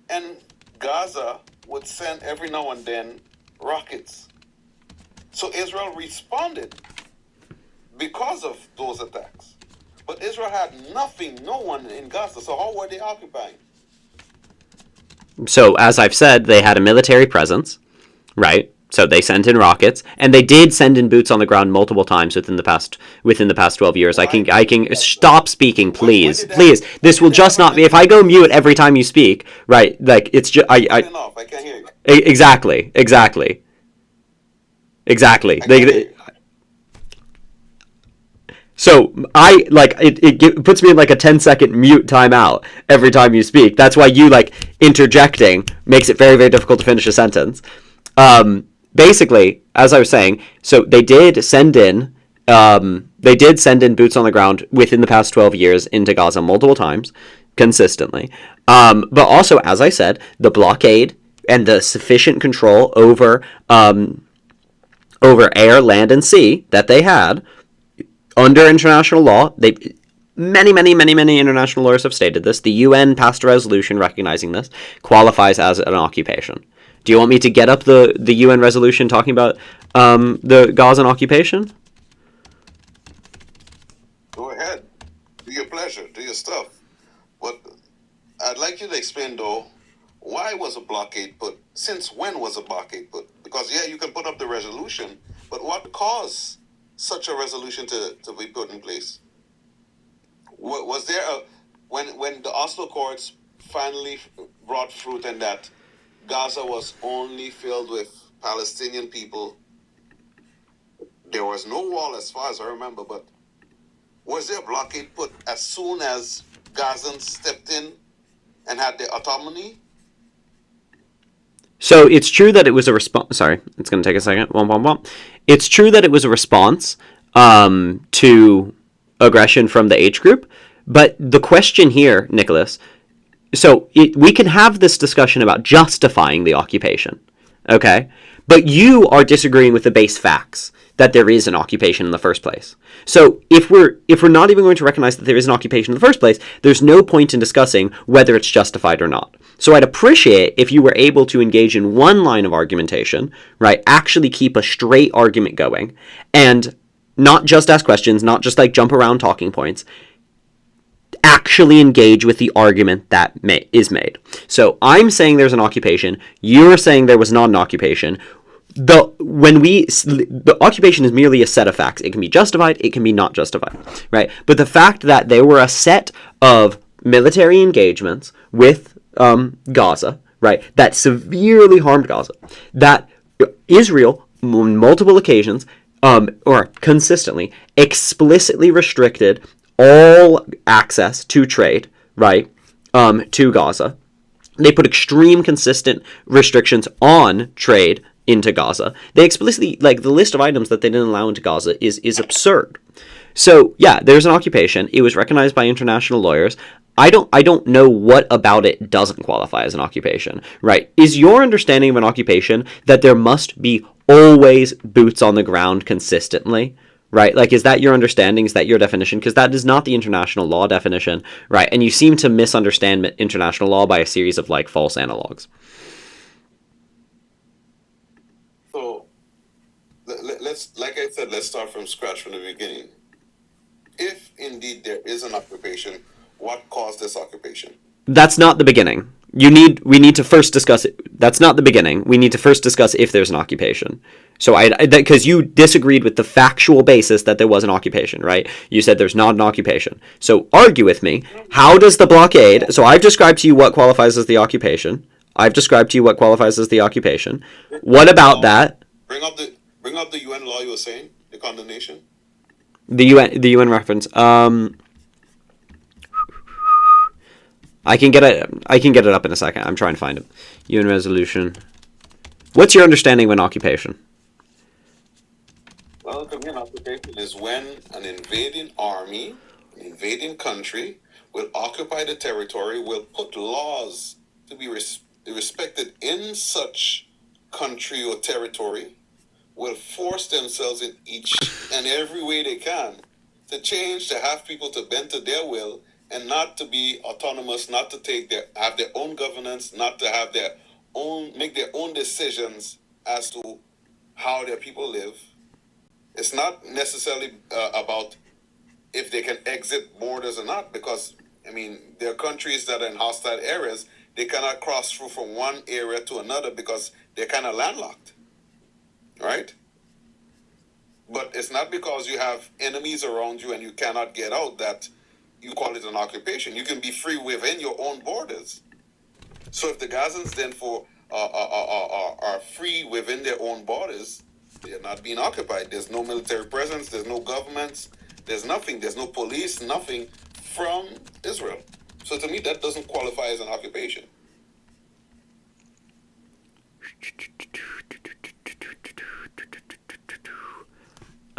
S12: And Gaza would send every now and then rockets. So Israel responded because of those attacks. But Israel had nothing, no one in Gaza. So how were they occupying?
S1: So, as I've said, they had a military presence, right? So they sent in rockets, and they did send in boots on the ground multiple times within the past 12 years. I can stop speaking, please. This will just not be. If I go mute every time you speak, right? Like it's just I
S12: can't hear you.
S1: Exactly. So it puts me in like a 10-second mute timeout every time you speak. That's why you interjecting makes it very, very difficult to finish a sentence. Basically, as I was saying, so they did send in boots on the ground within the past 12 years into Gaza multiple times, consistently. But also, as I said, the blockade and the sufficient control over air, land, and sea that they had under international law, many international lawyers have stated this. The UN passed a resolution recognizing this, qualifies as an occupation. Do you want me to get up the UN resolution talking about the Gazan occupation?
S12: Go ahead. Do your pleasure. Do your stuff. But I'd like you to explain, though, why was a blockade put? Since when was a blockade put? Because, yeah, you can put up the resolution, but what caused such a resolution to be put in place? Was there when the Oslo Accords finally brought fruit and that Gaza was only filled with Palestinian people, there was no wall as far as I remember, but was there a blockade put as soon as Gazans stepped in and had their autonomy?
S1: So it's true that it was a response. Sorry, it's going to take a second. It's true that it was a response to aggression from the H group. But the question here, Nicholas, we can have this discussion about justifying the occupation, okay? But you are disagreeing with the base facts that there is an occupation in the first place. So if we're not even going to recognize that there is an occupation in the first place, there's no point in discussing whether it's justified or not. So I'd appreciate if you were able to engage in one line of argumentation, right? Actually keep a straight argument going, and not just ask questions, not just jump around talking points. actually engage with the argument that is made. So I'm saying there's an occupation. You're saying there was not an occupation. The occupation is merely a set of facts. It can be justified, it can be not justified, right? But the fact that there were a set of military engagements with Gaza, right, that severely harmed Gaza, that Israel, on multiple occasions, or consistently, explicitly restricted all access to trade, right, to Gaza. They put extreme consistent restrictions on trade into Gaza. They explicitly, like, the list of items that they didn't allow into Gaza is absurd. So yeah, there's an occupation. It was recognized by international lawyers. I don't know what about it doesn't qualify as an occupation, right? Is your understanding of an occupation that there must be always boots on the ground consistently, right? Like, is that your understanding? Is that your definition? Because that is not the international law definition, right? And you seem to misunderstand international law by a series of, like, false analogs.
S12: So, let's, like I said, let's start from scratch from the beginning. If indeed there is an occupation, what caused this occupation?
S1: That's not the beginning. We need to first discuss it. That's not the beginning. We need to first discuss if there's an occupation. So because you disagreed with the factual basis that there was an occupation, right? You said there's not an occupation. So argue with me. How does the blockade? So I've described to you what qualifies as the occupation. What about that?
S12: Bring up the UN law you were saying, the condemnation.
S1: The UN reference. I can get it up in a second. I'm trying to find it. UN resolution. What's your understanding of an occupation?
S12: Well, to me, an occupation is when an invading army, an invading country, will occupy the territory, will put laws to be respected in such country or territory, will force themselves in each and every way they can to change, to have people to bend to their will, and not to be autonomous, not to have their own governance, not to have make their own decisions as to how their people live. It's not necessarily about if they can exit borders or not, because, I mean, there are countries that are in hostile areas, they cannot cross through from one area to another because they're kind of landlocked, right? But it's not because you have enemies around you and you cannot get out that you call it an occupation. You can be free within your own borders. So if the Gazans then are free within their own borders, they're not being occupied. There's no military presence. There's no governments. There's nothing. There's no police. Nothing from Israel. So to me, that doesn't qualify as an occupation.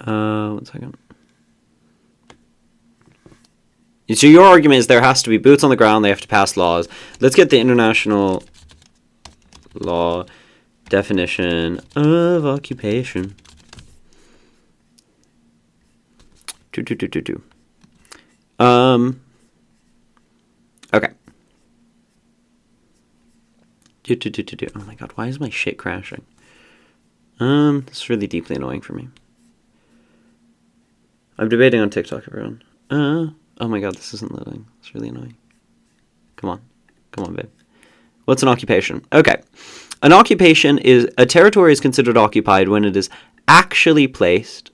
S1: 1 second. So your argument is there has to be boots on the ground, they have to pass laws. Let's get the international law definition of occupation. Okay. Oh my god, why is my shit crashing? This is really deeply annoying for me. I'm debating on TikTok, everyone. Oh my god, this isn't loading. It's really annoying. Come on, babe. What's an occupation? Okay. An occupation is a territory is considered occupied when it is actually placed.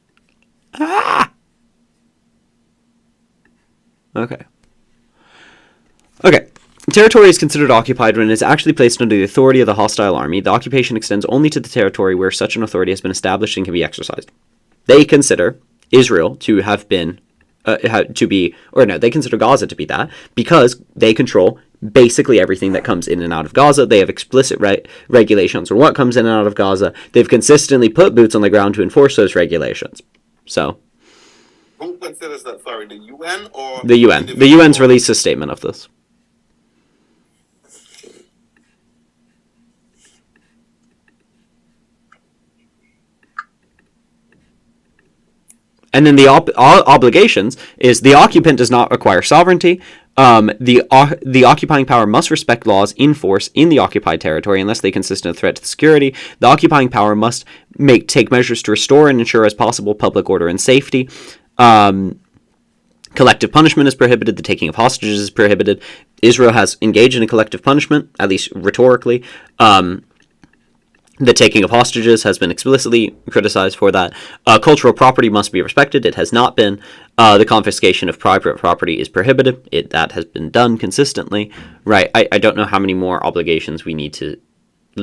S1: Okay. Territory is considered occupied when it is actually placed under the authority of the hostile army. The occupation extends only to the territory where such an authority has been established and can be exercised. They consider Israel to have been they consider Gaza to be that because they control basically everything that comes in and out of Gaza. They have explicit regulations on what comes in and out of Gaza. They've consistently put boots on the ground to enforce those regulations. So,
S12: who considers that? Sorry, the UN or
S1: the UN? The UN's released a statement of this. And then the obligations is the occupant does not acquire sovereignty. The occupying power must respect laws in force in the occupied territory unless they consist of a threat to the security. The occupying power must take measures to restore and ensure as possible public order and safety. Collective punishment is prohibited. The taking of hostages is prohibited. Israel has engaged in a collective punishment, at least rhetorically. The taking of hostages has been explicitly criticized for that. Cultural property must be respected. It has not been. The confiscation of private property is prohibited. That has been done consistently. Right. I don't know how many more obligations we need to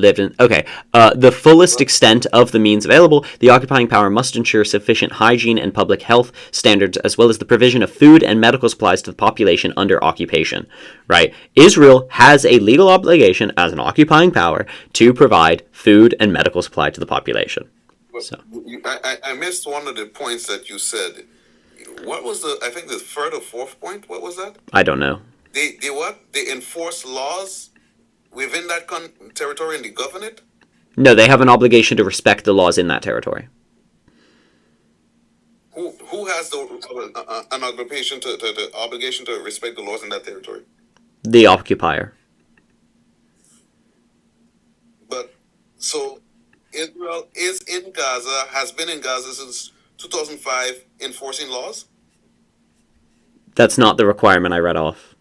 S1: live in. Okay. The fullest extent of the means available, the occupying power must ensure sufficient hygiene and public health standards, as well as the provision of food and medical supplies to the population under occupation. Right? Israel has a legal obligation as an occupying power to provide food and medical supply to the population. So
S12: I missed one of the points that you said. What was I think the third or fourth point? What was that?
S1: I don't know.
S12: They what? They enforce laws within that territory and they govern it?
S1: No, they have an obligation to respect the laws in that territory.
S12: Who has an obligation to respect the laws in that territory?
S1: The occupier.
S12: But so Israel is in Gaza, has been in Gaza since 2005, enforcing laws?
S1: That's not the requirement I read off.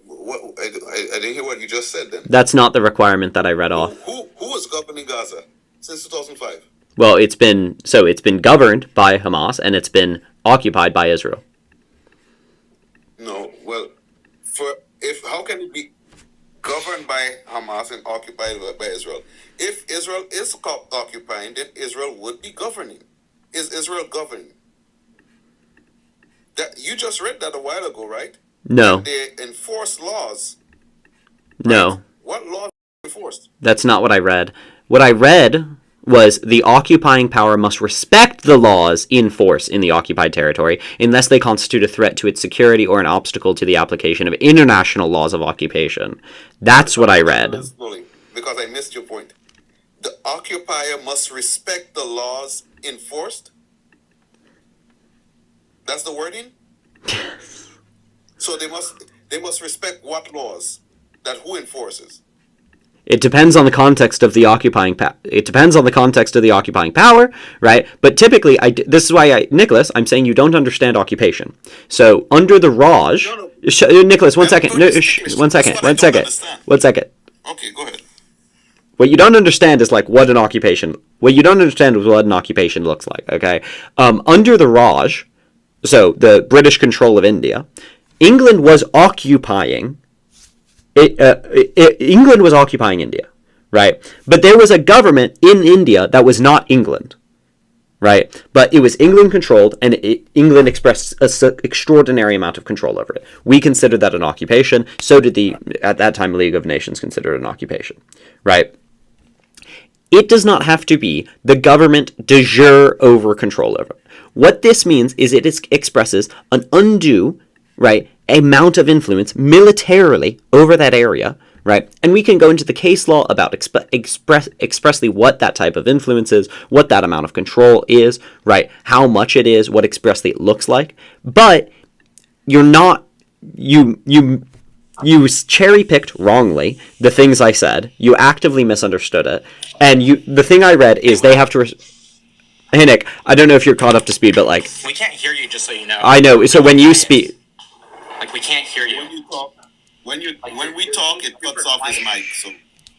S12: What, I didn't hear what you just said then.
S1: That's not the requirement that I read off.
S12: Who was governing Gaza since 2005?
S1: Well, it's been governed by Hamas and it's been occupied by Israel.
S12: No, well, how can it be governed by Hamas and occupied by Israel? If Israel is occupying, then Israel would be governing. Is Israel governing? That you just read that a while ago, right?
S1: No.
S12: And they enforce laws.
S1: No.
S12: Right? What laws are enforced?
S1: That's not what I read. What I read was the occupying power must respect the laws in force in the occupied territory unless they constitute a threat to its security or an obstacle to the application of international laws of occupation. That's what I read.
S12: Because I missed your point. The occupier must respect the laws enforced? That's the wording? So they must respect what laws? That who enforces?
S1: It depends on the context of the occupying It depends on the context of the occupying power, right? But typically, this is why Nicholas, I'm saying you don't understand occupation. So under the Raj, Nicholas, one second. One second.
S12: Okay, go ahead.
S1: What you don't understand is what an occupation looks like. Okay, under the Raj, so the British control of India, England was occupying. England was occupying India, right? But there was a government in India that was not England, right? But it was England controlled, and England expressed an extraordinary amount of control over it. We considered that an occupation. So did at that time, League of Nations consider it an occupation, right? It does not have to be the government de jure over control over it. What this means is it expresses an undue, right, amount of influence militarily over that area, right? And we can go into the case law about expressly what that type of influence is, what that amount of control is, right? How much it is, what expressly it looks like. But you're not, you cherry-picked wrongly the things I said. You actively misunderstood it. And the thing I read is they have to... Hey, Nick, I don't know if you're caught up to speed, but
S13: we can't hear you, just so you know.
S1: I know, so when you speak...
S13: we can't hear you.
S12: When we talk, it cuts off his mic, so...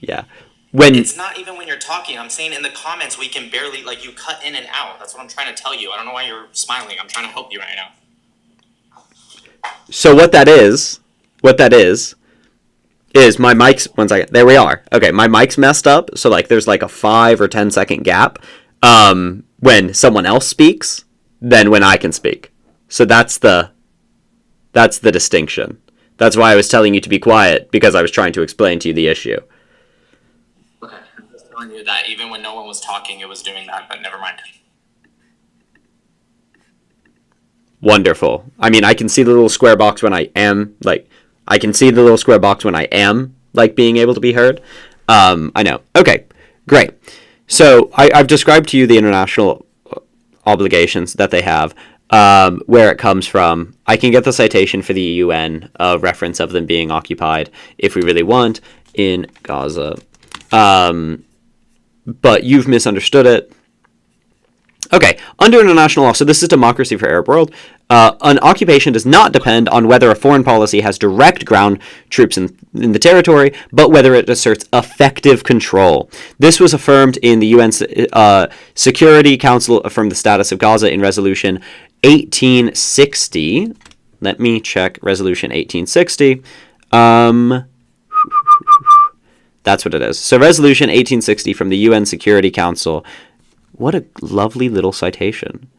S1: Yeah.
S13: It's not even when you're talking. I'm saying in the comments, we can barely, you cut in and out. That's what I'm trying to tell you. I don't know why you're smiling. I'm trying to help you right now.
S1: So what that is my mic's... One second. There we are. Okay, my mic's messed up, so there's a 5 or 10 second gap when someone else speaks than when I can speak. So that's the distinction. That's why I was telling you to be quiet, because I was trying to explain to you the issue.
S13: Okay, I'm just telling you that even when no one was talking, it was doing that, but never mind.
S1: Wonderful. I mean, I can see the little square box when I am, being able to be heard. I know. Okay, great. So I've described to you the international obligations that they have, where it comes from. I can get the citation for the UN reference of them being occupied if we really want in Gaza. But you've misunderstood it. Okay, Under international law, so this is democracy for Arab world, an occupation does not depend on whether a foreign policy has direct ground troops in the territory, but whether it asserts effective control. This was affirmed in the UN Security Council affirmed the status of Gaza in Resolution 1860. Let me check Resolution 1860. That's what it is. So Resolution 1860 from the UN Security Council. What a lovely little citation.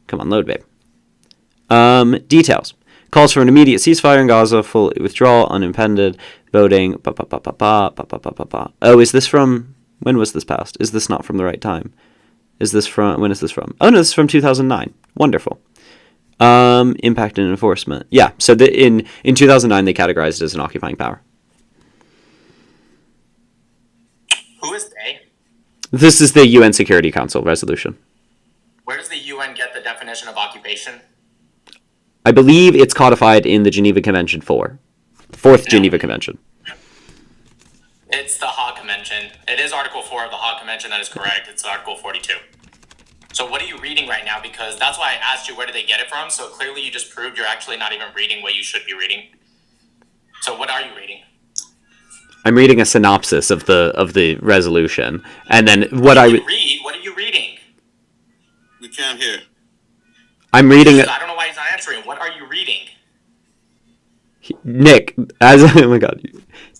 S1: Come on, load, babe. Details. Calls for an immediate ceasefire in Gaza, full withdrawal, unimpeded, voting. Oh, is this from... When was this passed? Is this not from the right time? Is this from... When is this from? Oh, no, this is from 2009. Wonderful. Impact and enforcement. Yeah, so in 2009, they categorized it as an occupying power.
S13: Who is they?
S1: This is the UN Security Council resolution.
S13: Where does the UN get the definition of occupation?
S1: I believe it's codified in the Geneva Convention 4. Fourth Geneva Convention.
S13: It's the Hague Convention. It is Article 4 of the Hague Convention. That is correct. It's Article 42. So what are you reading right now? Because that's why I asked you where did they get it from. So clearly you just proved you're actually not even reading what you should be reading. So what are you reading?
S1: I'm reading a synopsis of the resolution, and then what I
S13: read. What are you reading?
S12: We can't hear.
S1: I'm reading.
S13: I don't know why he's not answering. What are you reading?
S1: Nick, oh my God,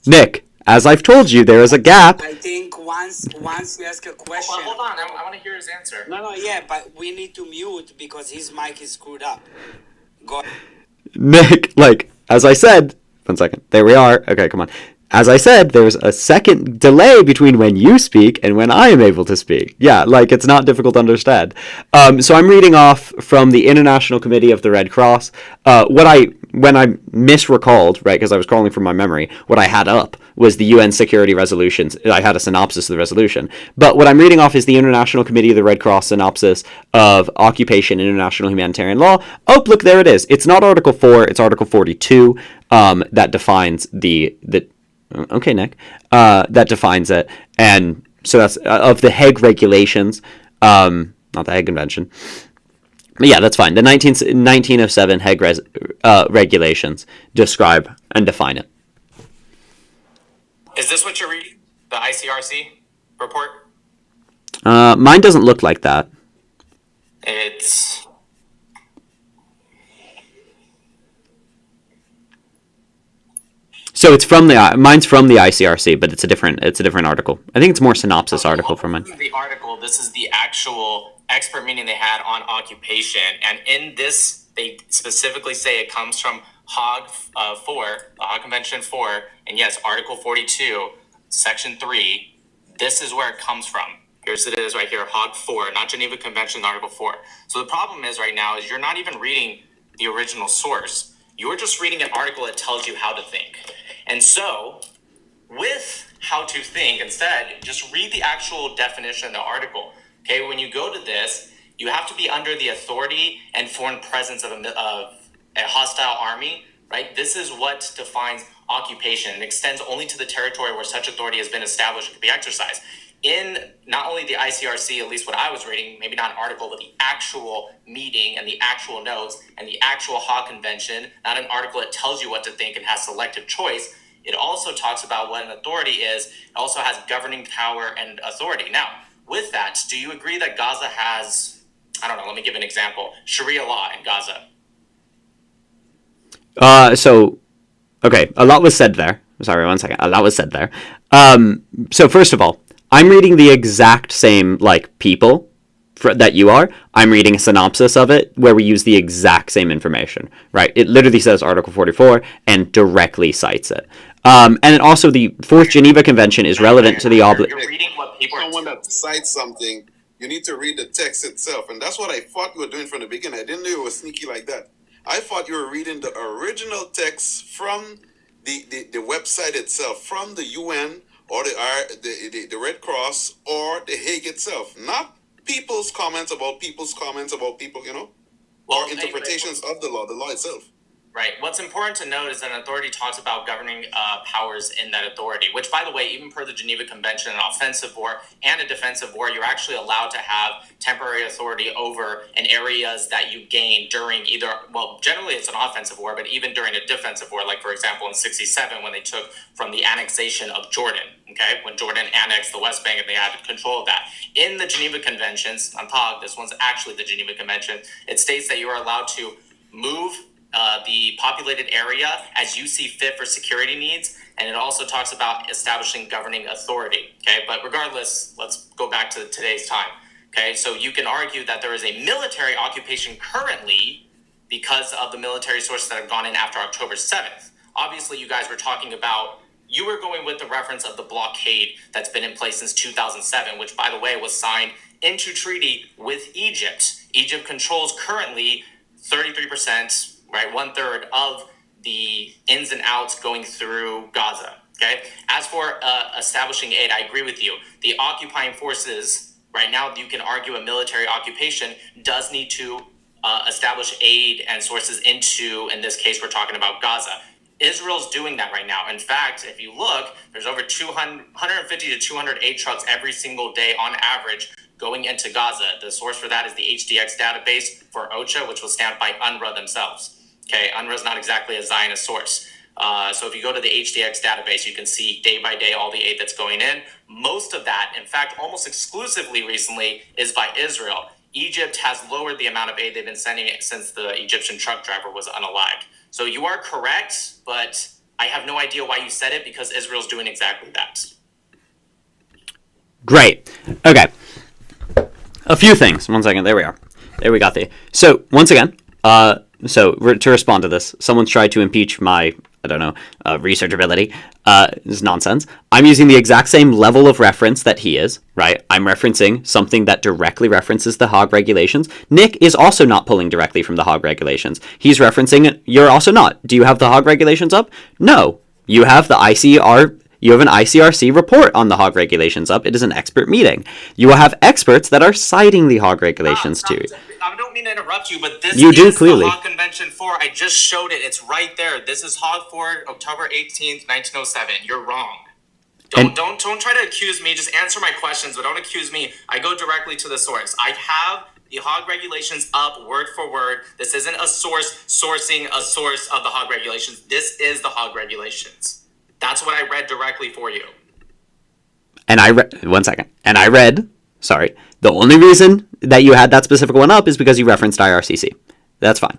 S1: Nick, as I've told you, there is a gap.
S14: I think once you ask a question.
S13: Hold on. I want to hear his answer.
S14: No, yeah, but we need to mute because his mic is screwed up. Go.
S1: Nick, like as I said, 1 second. There we are. Okay, come on. As I said, there's a second delay between when you speak and when I am able to speak. Yeah, like it's not difficult to understand. So I'm reading off from the International Committee of the Red Cross. When I misrecalled, right, because I was calling from my memory, what I had up was the UN security resolutions. I had a synopsis of the resolution. But what I'm reading off is the International Committee of the Red Cross synopsis of occupation and international humanitarian law. Oh, look, there it is. It's not Article 4, it's Article 42 that defines the okay, Nick. That defines it. And so that's of the Hague regulations, not the Hague Convention. But yeah, that's fine. The 1907 Hague regulations describe and define it.
S13: Is this what you're reading? The ICRC report?
S1: Mine doesn't look like that.
S13: It's...
S1: So it's from mine's from the ICRC, but it's a different article. I think it's more synopsis article for mine.
S13: The article. This is the actual expert meeting they had on occupation, and in this they specifically say it comes from Hague 4, the Hague Convention 4, and yes, Article 42, Section 3. This is where it comes from. Here's it is right here, Hague 4, not Geneva Convention, Article 4. So the problem is right now is you're not even reading the original source. You're just reading an article that tells you how to think. And so, with how to think, instead, just read the actual definition of the article. Okay, when you go to this, you have to be under the authority and foreign presence of a hostile army, right? This is what defines occupation. It extends only to the territory where such authority has been established and can be exercised. In not only the ICRC, at least what I was reading, maybe not an article, but the actual meeting and the actual notes and the actual Hague Convention, not an article that tells you what to think and has selective choice. It also talks about what an authority is. It also has governing power and authority. Now, with that, do you agree that Gaza has, I don't know, let me give an example, Sharia law in Gaza?
S1: Okay, a lot was said there. Sorry, 1 second. A lot was said there. So first of all, I'm reading the exact same, people that you are. I'm reading a synopsis of it where we use the exact same information, right? It literally says Article 44 and directly cites it. And then also the Fourth Geneva Convention is relevant to the obligation.
S13: You're reading what people
S12: Someone that cites something, you need to read the text itself. And that's what I thought you were doing from the beginning. I didn't know you were sneaky like that. I thought you were reading the original text from the website itself, from the UN or the Red Cross or the Hague itself, not people's comments about people, or interpretations of the law itself.
S13: right? What's important to note is that an authority talks about governing powers in that authority, which, by the way, even per the Geneva Convention, an offensive war and a defensive war, you're actually allowed to have temporary authority over in areas that you gain during either, well, generally it's an offensive war, but even during a defensive war, like, for example, in 67, when they took from the annexation of Jordan, okay, when Jordan annexed the West Bank and they had control of that. In the Geneva Conventions, on POG, this one's actually the Geneva Convention, it states that you are allowed to move the populated area as you see fit for security needs, and it also talks about establishing governing authority, okay? But regardless, let's go back to today's time, okay? So you can argue that there is a military occupation currently because of the military sources that have gone in after October 7th. Obviously, you guys were talking about, you were going with the reference of the blockade that's been in place since 2007, which, by the way, was signed into treaty with Egypt. Egypt controls currently 33%, right, 1/3 of the ins and outs going through Gaza, okay? As for establishing aid, I agree with you. The occupying forces, right now, you can argue a military occupation does need to establish aid and sources into, in this case, we're talking about Gaza. Israel's doing that right now. In fact, if you look, there's over 150 to 200 aid trucks every single day on average going into Gaza. The source for that is the HDX database for OCHA, which was stamped by UNRWA themselves. Okay, UNRWA is not exactly a Zionist source. So if you go to the HDX database, you can see day by day all the aid that's going in. Most of that, in fact, almost exclusively recently, is by Israel. Egypt has lowered the amount of aid they've been sending since the Egyptian truck driver was unalived. So you are correct, but I have no idea why you said it, because Israel's doing exactly that.
S1: Great. Okay. A few things. One second. There we are. There we got the. So once again, to respond to this, someone's tried to impeach my, I don't know, research ability. This is nonsense. I'm using the exact same level of reference that he is, right? I'm referencing something that directly references the Hague regulations. Nick is also not pulling directly from the Hague regulations. He's referencing it. You're also not. Do you have the Hague regulations up? No. You have the ICR. You have an ICRC report on the Hague regulations up. It is an expert meeting. You will have experts that are citing the Hague regulations too.
S13: I don't mean to interrupt you, but this is
S1: clearly.
S13: The Hague Convention 4. I just showed it. It's right there. This is Hague 4, October 18th, 1907. You're wrong. Don't try to accuse me. Just answer my questions, but don't accuse me. I go directly to the source. I have the Hague regulations up word for word. This isn't a source sourcing a source of the Hague regulations. This is the Hague regulations. That's what I read directly for you.
S1: And I read, one second. And I read, sorry, the only reason that you had that specific one up is because you referenced IRCC. That's fine.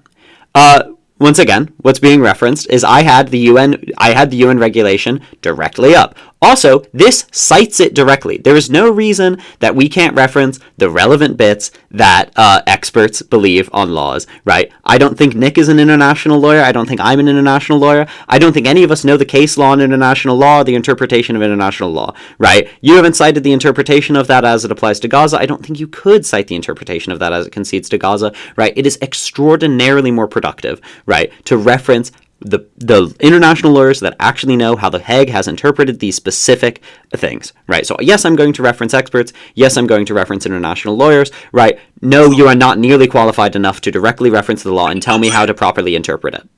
S1: Once again, what's being referenced is I had the UN regulation directly up. Also, this cites it directly. There is no reason that we can't reference the relevant bits that experts believe on laws, right? I don't think Nick is an international lawyer. I don't think I'm an international lawyer. I don't think any of us know the case law on international law, the interpretation of international law, right? You haven't cited the interpretation of that as it applies to Gaza. I don't think you could cite the interpretation of that as it concedes to Gaza, right? It is extraordinarily more productive, right, to reference the international lawyers that actually know how the Hague has interpreted these specific things, right? So yes, I'm going to reference experts. Yes, I'm going to reference international lawyers, right? No, you are not nearly qualified enough to directly reference the law and tell me how to properly interpret it.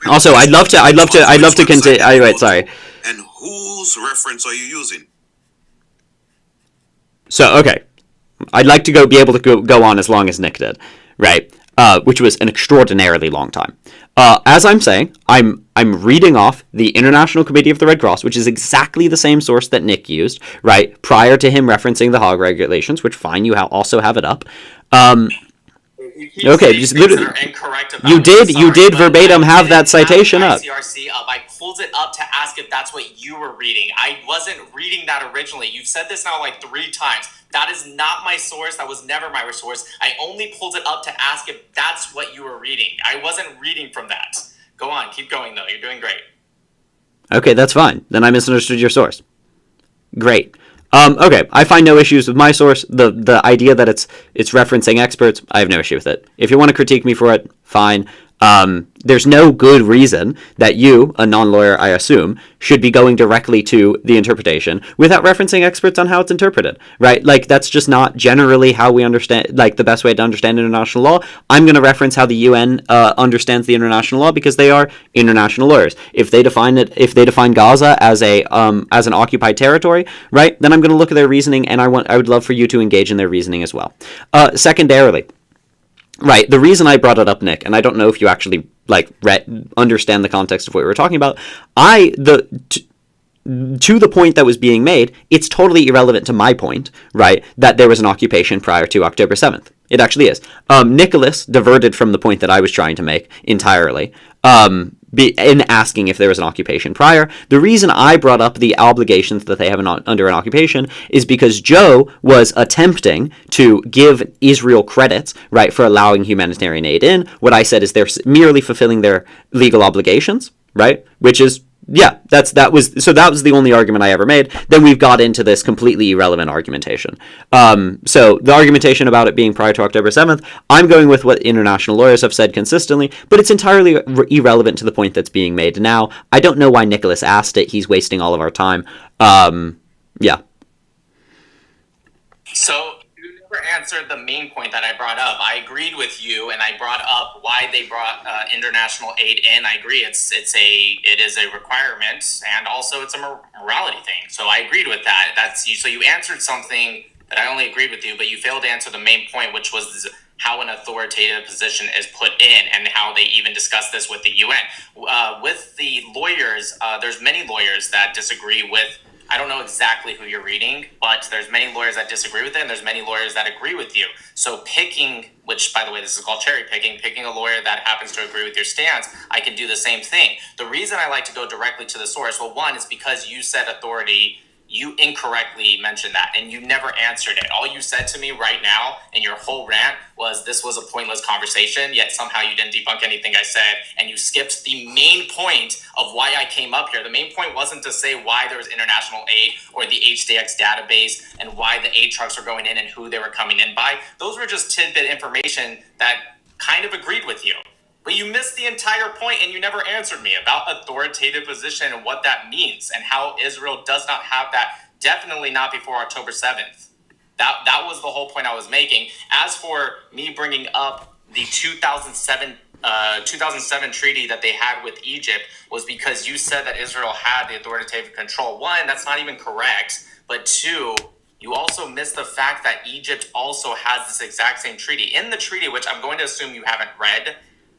S1: Also, I'd love to continue. Wait, sorry.
S15: And whose reference are you using?
S1: So, okay. I'd like to be able to go on as long as Nick did, right? Which was an extraordinarily long time. As I'm saying, I'm reading off the International Committee of the Red Cross, which is exactly the same source that Nick used, right, prior to him referencing the Hague regulations, which fine, you also have it up. Okay, just literally, you did verbatim have that citation up.
S13: ICRC up. I pulled it up to ask if that's what you were reading. I wasn't reading that originally. You've said this now like 3 times. That is not my source. That was never my source. I only pulled it up to ask if that's what you were reading. I wasn't reading from that. Go on, keep going though. You're doing great.
S1: Okay, that's fine. Then I misunderstood your source. Great. Okay, I find no issues with my source. The idea that it's referencing experts, I have no issue with it. If you want to critique me for it, fine. There's no good reason that you, a non-lawyer, I assume, should be going directly to the interpretation without referencing experts on how it's interpreted, right? Like, that's just not generally how we understand, like, the best way to understand international law. I'm going to reference how the UN understands the international law because they are international lawyers. If they define Gaza as an occupied territory, right, then I'm going to look at their reasoning, and I would love for you to engage in their reasoning as well. Secondarily, right, the reason I brought it up, Nick, and I don't know if you actually understand the context of what we were talking about. To the point that was being made, it's totally irrelevant to my point, right, that there was an occupation prior to October 7th. It actually is. Nicholas diverted from the point that I was trying to make entirely in asking if there was an occupation prior. The reason I brought up the obligations that they have under an occupation is because Joe was attempting to give Israel credits, right, for allowing humanitarian aid in. What I said is they're merely fulfilling their legal obligations, right, which is, yeah, that was the only argument I ever made. Then we've got into this completely irrelevant argumentation. So the argumentation about it being prior to October 7th, I'm going with what international lawyers have said consistently, but it's entirely irrelevant to the point that's being made now. I don't know why Nicholas asked it. He's wasting all of our time. Yeah.
S13: So you never answered the main point that I brought up. I agreed with you, and I brought up why they brought international aid in. I agree, it is a requirement, and also it's a morality thing. So I agreed with that. So you answered something that I only agreed with you, but you failed to answer the main point, which was how an authoritative position is put in, and how they even discuss this with the UN. With the lawyers, there's many lawyers that disagree with. I don't know exactly who you're reading, but there's many lawyers that disagree with it, and there's many lawyers that agree with you. So picking, which, by the way, this is called cherry picking a lawyer that happens to agree with your stance, I can do the same thing. The reason I like to go directly to the source, well, one, is because you said authority. You incorrectly mentioned that, and you never answered it. All you said to me right now in your whole rant was this was a pointless conversation, yet somehow you didn't debunk anything I said, and you skipped the main point of why I came up here. The main point wasn't to say why there was international aid or the HDX database and why the aid trucks were going in and who they were coming in by. Those were just tidbit information that kind of agreed with you. But you missed the entire point, and you never answered me about authoritative position and what that means and how Israel does not have that, definitely not before October 7th. That was the whole point I was making. As for me bringing up the 2007 treaty that they had with Egypt, was because you said that Israel had the authoritative control. One, that's not even correct. But two, you also missed the fact that Egypt also has this exact same treaty. In the treaty, which I'm going to assume you haven't read,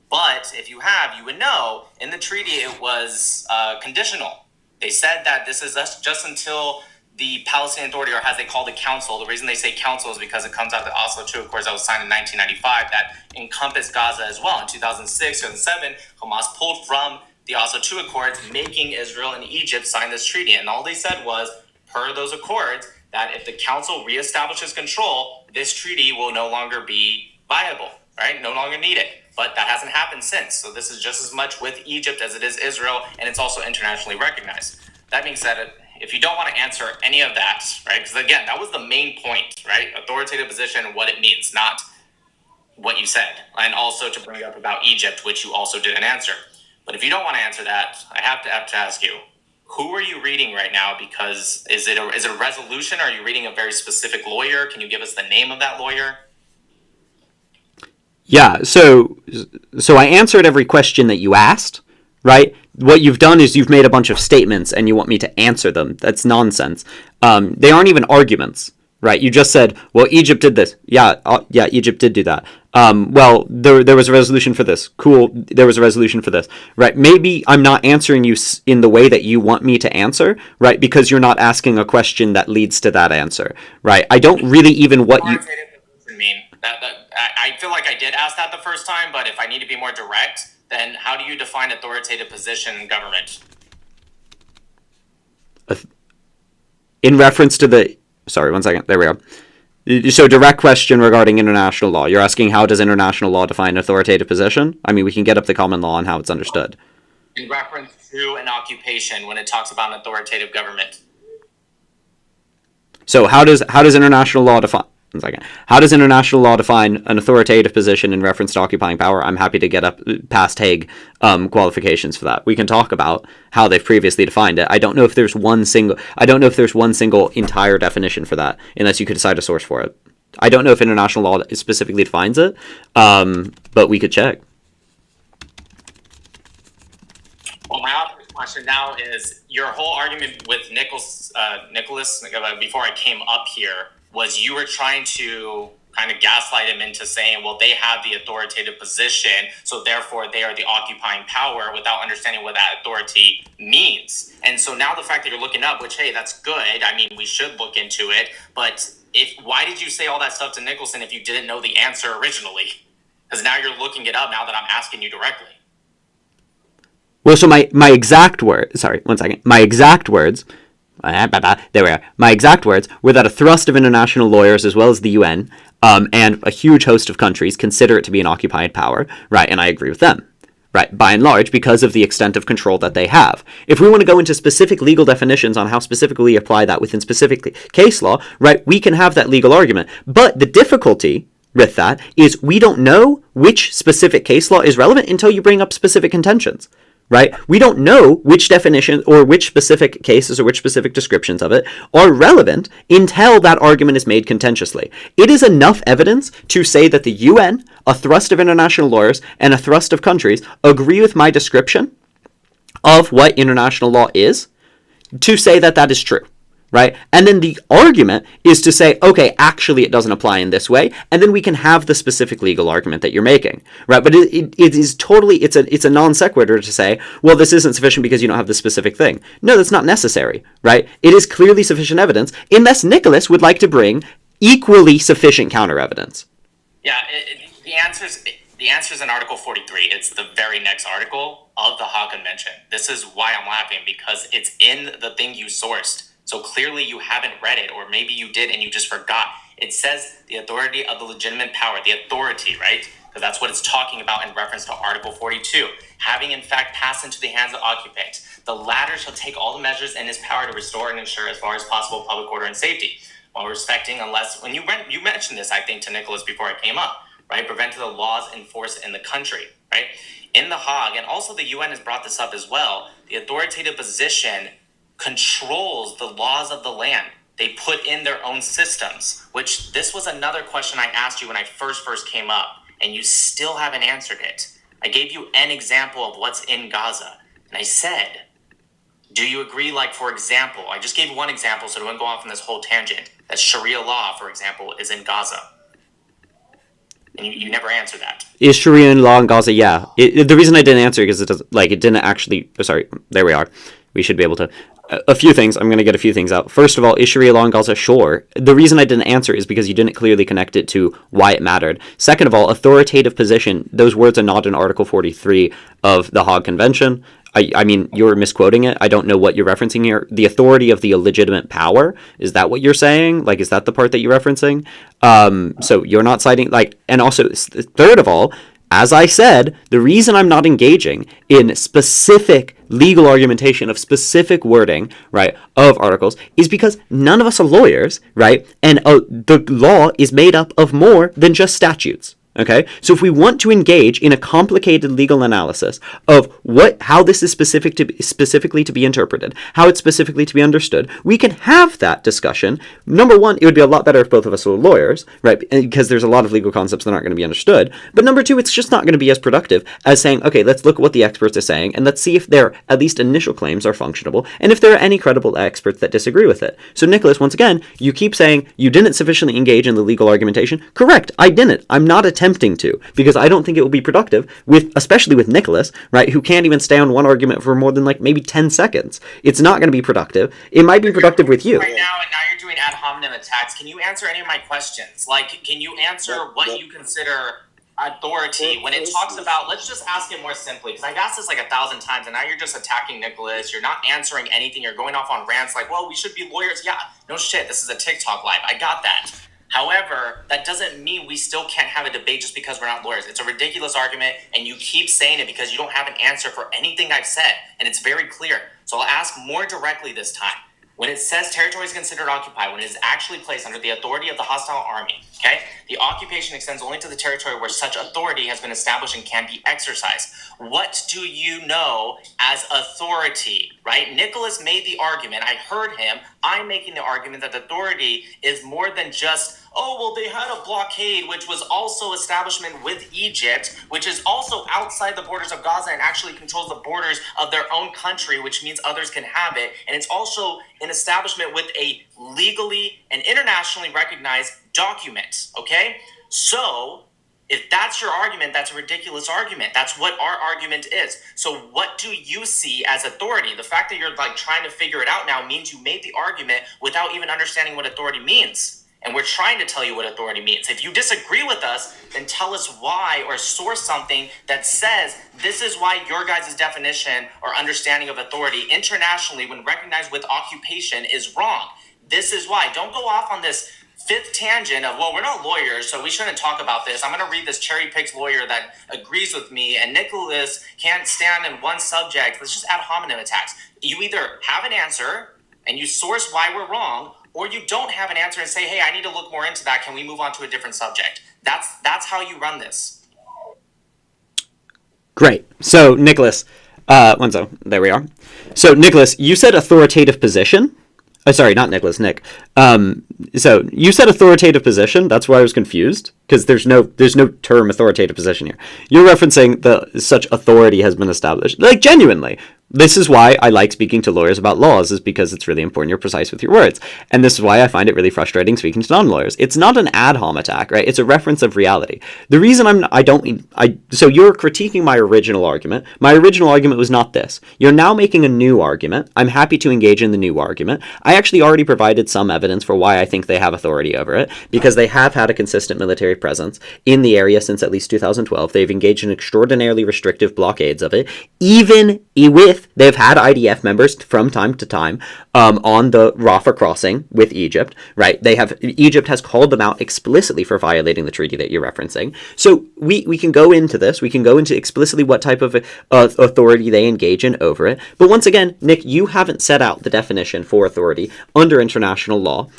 S13: but if you have, you would know, in the treaty it was conditional. They said that this is just until the Palestinian Authority, or as they call the council. The reason they say council is because it comes out of the Oslo II Accords that was signed in 1995 that encompassed Gaza as well. In 2006, 2007, Hamas pulled from the Oslo II Accords, making Israel and Egypt sign this treaty. And all they said was, per those accords, that if the council reestablishes control, this treaty will no longer be viable, right? No longer needed. But that hasn't happened since. So this is just as much with Egypt as it is Israel, and it's also internationally recognized. That being said, if you don't want to answer any of that, right? Because again, that was the main point, right? Authoritative position and what it means, not what you said. And also to bring up about Egypt, which you also didn't answer. But if you don't want to answer that, I have to ask you, who are you reading right now? Because is it a resolution? Or are you reading a very specific lawyer? Can you give us the name of that lawyer?
S1: Yeah, so I answered every question that you asked, right? What you've done is you've made a bunch of statements and you want me to answer them. That's nonsense. They aren't even arguments, right? You just said, well, Egypt did this. Yeah, Egypt did do that. Well, there was a resolution for this. Cool, there was a resolution for this, right? Maybe I'm not answering you in the way that you want me to answer, right? Because you're not asking a question that leads to that answer, right? I don't really even what you...
S13: I feel like I did ask that the first time, but if I need to be more direct, then how do you define authoritative position in government?
S1: In reference to the... Sorry, 1 second. There we go. So direct question regarding international law. You're asking how does international law define authoritative position? I mean, we can get up the common law and how it's understood.
S13: In reference to an occupation when it talks about an authoritative government.
S1: So how does international law define... One second. How does international law define an authoritative position in reference to occupying power? I'm happy to get up past Hague qualifications for that. We can talk about how they've previously defined it. I don't know if there's one single entire definition for that, unless you could decide a source for it. I don't know if international law specifically defines it, but we could check.
S13: Well, my other question now is your whole argument with Nicholas, before I came up here, was you were trying to kind of gaslight him into saying, well, they have the authoritative position, so therefore they are the occupying power, without understanding what that authority means. And so now the fact that you're looking up, which, hey, that's good. I mean, we should look into it. But why did you say all that stuff to Nicholson if you didn't know the answer originally? Because now you're looking it up now that I'm asking you directly.
S1: Well, so my exact words, sorry, one second. My exact words, there we are. My exact words were that a thrust of international lawyers, as well as the UN, and a huge host of countries consider it to be an occupied power, right? And I agree with them, right? By and large, because of the extent of control that they have. If we want to go into specific legal definitions on how specifically we apply that within specific case law, right, we can have that legal argument. But the difficulty with that is we don't know which specific case law is relevant until you bring up specific contentions. Right? We don't know which definition or which specific cases or which specific descriptions of it are relevant until that argument is made contentiously. It is enough evidence to say that the UN, a thrust of international lawyers, and a thrust of countries agree with my description of what international law is to say that that is true. Right? And then the argument is to say, okay, actually it doesn't apply in this way, and then we can have the specific legal argument that you're making, right? But it is totally, it's a non sequitur to say, well, this isn't sufficient because you don't have the specific thing. No, that's not necessary, right? It is clearly sufficient evidence, unless Nicholas would like to bring equally sufficient counter evidence.
S13: Yeah, the answer's in Article 43. It's the very next article of the Hague Convention. This is why I'm laughing, because it's in the thing you sourced. So clearly you haven't read it, or maybe you did and you just forgot. It says the authority of the legitimate power, the authority, right? Because that's what it's talking about in reference to Article 42. Having in fact passed into the hands of occupants, the latter shall take all the measures in his power to restore and ensure as far as possible public order and safety, while respecting, unless, when you mentioned this, I think, to Nicholas before I came up, right? Preventing the laws enforced in the country, right? In the Hague, and also the UN has brought this up as well, the authoritative position controls the laws of the land. They put in their own systems, which this was another question I asked you when I first came up, and you still haven't answered it. I gave you an example of what's in Gaza, and I said, do you agree, like, for example, I just gave one example so I don't go off on this whole tangent, that Sharia law, for example, is in Gaza. And you never answer that.
S1: Is Sharia law in Gaza? Yeah. The reason I didn't answer because it didn't actually, sorry, there we are. We should be able to. A few things. I'm going to get a few things out. First of all, is Sharia law in Gaza? Sure. The reason I didn't answer is because you didn't clearly connect it to why it mattered. Second of all, authoritative position. Those words are not in Article 43 of the Hague Convention. I mean, you're misquoting it. I don't know what you're referencing here. The authority of the illegitimate power. Is that what you're saying? Like, is that the part that you're referencing? So you're not citing, like, and also, third of all, as I said, the reason I'm not engaging in specific legal argumentation of specific wording, right, of articles is because none of us are lawyers, right? And the law is made up of more than just statutes. Okay, so if we want to engage in a complicated legal analysis of how this is specifically to be interpreted, how it's specifically to be understood, we can have that discussion. Number one, it would be a lot better if both of us were lawyers, right? Because there's a lot of legal concepts that aren't going to be understood. But number two, it's just not going to be as productive as saying, okay, let's look at what the experts are saying and let's see if their at least initial claims are functionable and if there are any credible experts that disagree with it. So Nicholas, once again, you keep saying you didn't sufficiently engage in the legal argumentation. Correct, I didn't. I'm not attempting to, because I don't think it will be productive especially with Nicholas, right, who can't even stay on one argument for more than like maybe 10 seconds. It's not going to be productive. It might be productive with you.
S13: Right now, and now you're doing ad hominem attacks. Can you answer any of my questions? Like, can you answer what you consider authority when it talks about, let's just ask it more simply, because I've asked this like 1,000 times, and now you're just attacking Nicholas. You're not answering anything. You're going off on rants like, well, we should be lawyers. Yeah, no shit. This is a TikTok live. I got that. However, that doesn't mean we still can't have a debate just because we're not lawyers. It's a ridiculous argument, and you keep saying it because you don't have an answer for anything I've said, and it's very clear. So I'll ask more directly this time. When it says territory is considered occupied, when it is actually placed under the authority of the hostile army, okay, the occupation extends only to the territory where such authority has been established and can be exercised. What do you know as authority, right? Nicholas made the argument, I heard him, I'm making the argument that authority is more than just, oh, well, they had a blockade, which was also establishment with Egypt, which is also outside the borders of Gaza and actually controls the borders of their own country, which means others can have it. And it's also an establishment with a legally and internationally recognized document, okay? So if that's your argument, that's a ridiculous argument. That's what our argument is. So what do you see as authority? The fact that you're like trying to figure it out now means you made the argument without even understanding what authority means. And we're trying to tell you what authority means. If you disagree with us, then tell us why, or source something that says this is why your guys' definition or understanding of authority internationally when recognized with occupation is wrong. This is why. Don't go off on this fifth tangent of, well, we're not lawyers, so we shouldn't talk about this. I'm going to read this cherry picked lawyer that agrees with me, and Nicholas can't stand in one subject. Let's just ad hominem attacks. You either have an answer and you source why we're wrong, or you don't have an answer and say, hey, I need to look more into that. Can we move on to a different subject? That's how you run this.
S1: Great. So, Nicholas, there we are. So, Nicholas, you said authoritative position. Sorry, not Nicholas, Nick. So you said authoritative position. That's why I was confused, because there's no term authoritative position here. You're referencing such authority has been established. Like, genuinely. This is why I like speaking to lawyers about laws, is because it's really important you're precise with your words. And this is why I find it really frustrating speaking to non-lawyers. It's not an ad hom attack, right? It's a reference of reality. The reason so you're critiquing my original argument. My original argument was not this. You're now making a new argument. I'm happy to engage in the new argument. I actually already provided some evidence for why I think they have authority over it, because they have had a consistent military presence in the area since at least 2012. They've engaged in extraordinarily restrictive blockades of it, even with they've had IDF members from time to time on the Rafah crossing with Egypt, right? Egypt has called them out explicitly for violating the treaty that you're referencing. So we can go into this. We can go into explicitly what type of authority they engage in over it. But once again, Nick, you haven't set out the definition for authority under international law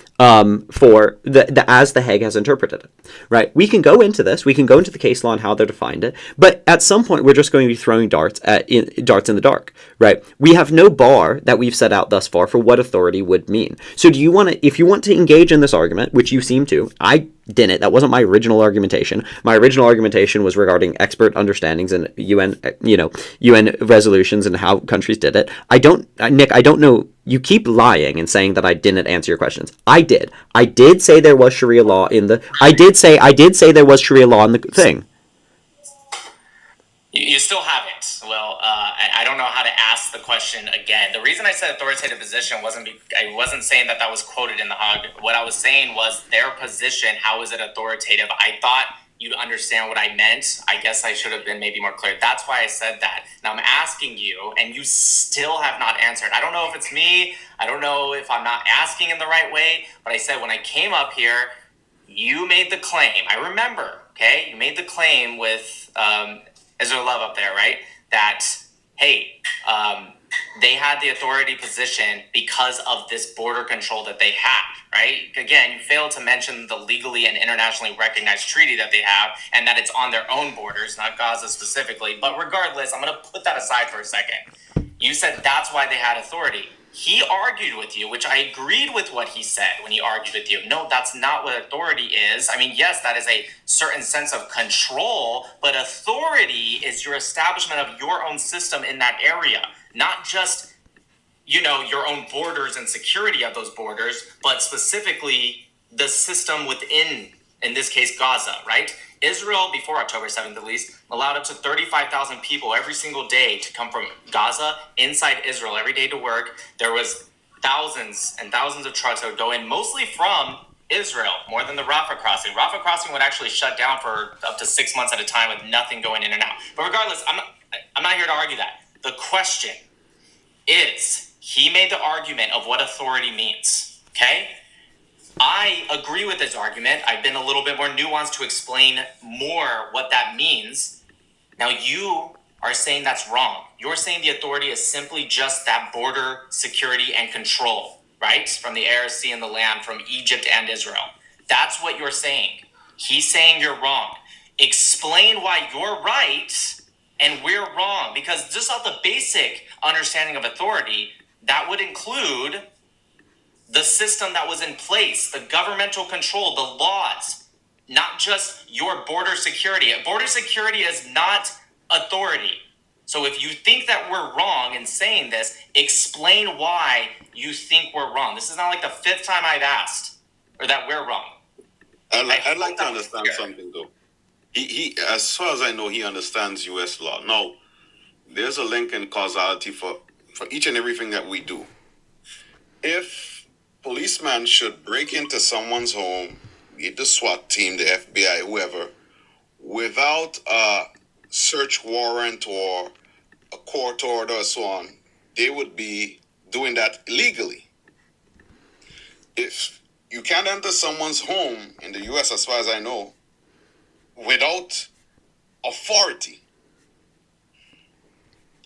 S1: for as the Hague has interpreted it, right? We can go into this. We can go into the case law and how they're defined it. But at some point, we're just going to be throwing darts in the dark. Right? We have no bar that we've set out thus far for what authority would mean. So if you want to engage in this argument, which you seem to, I didn't. That wasn't my original argumentation. My original argumentation was regarding expert understandings and UN resolutions and how countries did it. Nick, I don't know. You keep lying and saying that I didn't answer your questions. I did. I did say there was Sharia law I did say there was Sharia law in the thing.
S13: You still haven't. Well, I don't know how to ask the question again. The reason I said authoritative position I wasn't saying that was quoted in the Hague. What I was saying was their position. How is it authoritative? I thought you'd understand what I meant. I guess I should have been maybe more clear. That's why I said that. Now I'm asking you, and you still have not answered. I don't know if it's me. I don't know if I'm not asking in the right way. But I said when I came up here, you made the claim. I remember, okay? You made the claim with Israel Love up there, right? That, hey, they had the authority position because of this border control that they had, right? Again, you failed to mention the legally and internationally recognized treaty that they have, and that it's on their own borders, not Gaza specifically. But regardless, I'm going to put that aside for a second. You said that's why they had authority. He argued with you, which I agreed with what he said when he argued with you. No, that's not what authority is. I mean, yes, that is a certain sense of control, but authority is your establishment of your own system in that area, not just, your own borders and security of those borders, but specifically the system within, in this case, Gaza, right? Israel, before October 7th at least, allowed up to 35,000 people every single day to come from Gaza inside Israel every day to work. There was thousands and thousands of trucks that would go in, mostly from Israel, more than the Rafah crossing. Rafah crossing would actually shut down for up to 6 months at a time with nothing going in and out. But regardless, I'm not here to argue that. The question is, he made the argument of what authority means, okay? I agree with his argument. I've been a little bit more nuanced to explain more what that means. Now you are saying that's wrong. You're saying the authority is simply just that border security and control. right? From the air, sea, and the land, from Egypt and Israel. That's what you're saying. He's saying you're wrong. Explain why you're right and we're wrong. Because just off the basic understanding of authority, that would include the system that was in place, the governmental control, the laws, not just your border security. Border security is not authority. So if you think that we're wrong in saying this, explain why you think we're wrong. This is not like the fifth time I've asked, or that we're wrong.
S12: I'd like to understand something though. He, as far as I know, he understands U.S. law. Now, there's a link and causality for each and everything that we do. If policeman should break into someone's home, be it the SWAT team, the FBI, whoever, without a search warrant or a court order or so on, they would be doing that illegally. If you can't enter someone's home in the U.S., as far as I know, without authority.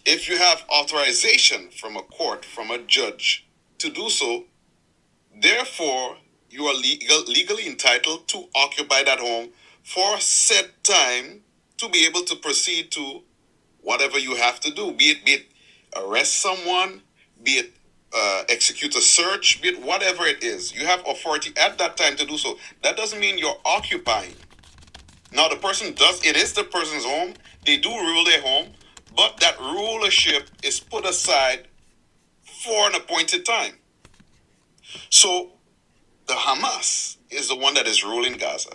S12: If you have authorization from a court, from a judge to do so, therefore, you are legally entitled to occupy that home for said time to be able to proceed to whatever you have to do, be it arrest someone, be it execute a search, be it whatever it is. You have authority at that time to do so. That doesn't mean you're occupying. Now, it is the person's home. They do rule their home, but that rulership is put aside for an appointed time. So, the Hamas is the one that is ruling Gaza.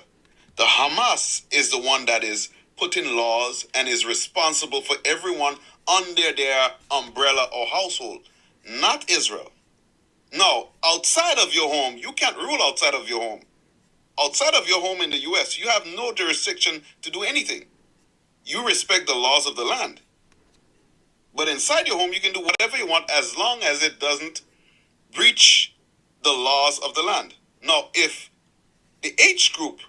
S12: The Hamas is the one that is putting laws and is responsible for everyone under their umbrella or household, not Israel. Now, outside of your home, you can't rule outside of your home. Outside of your home in the U.S., you have no jurisdiction to do anything. You respect the laws of the land. But inside your home, you can do whatever you want as long as it doesn't breach the laws of the land. Now, if the H group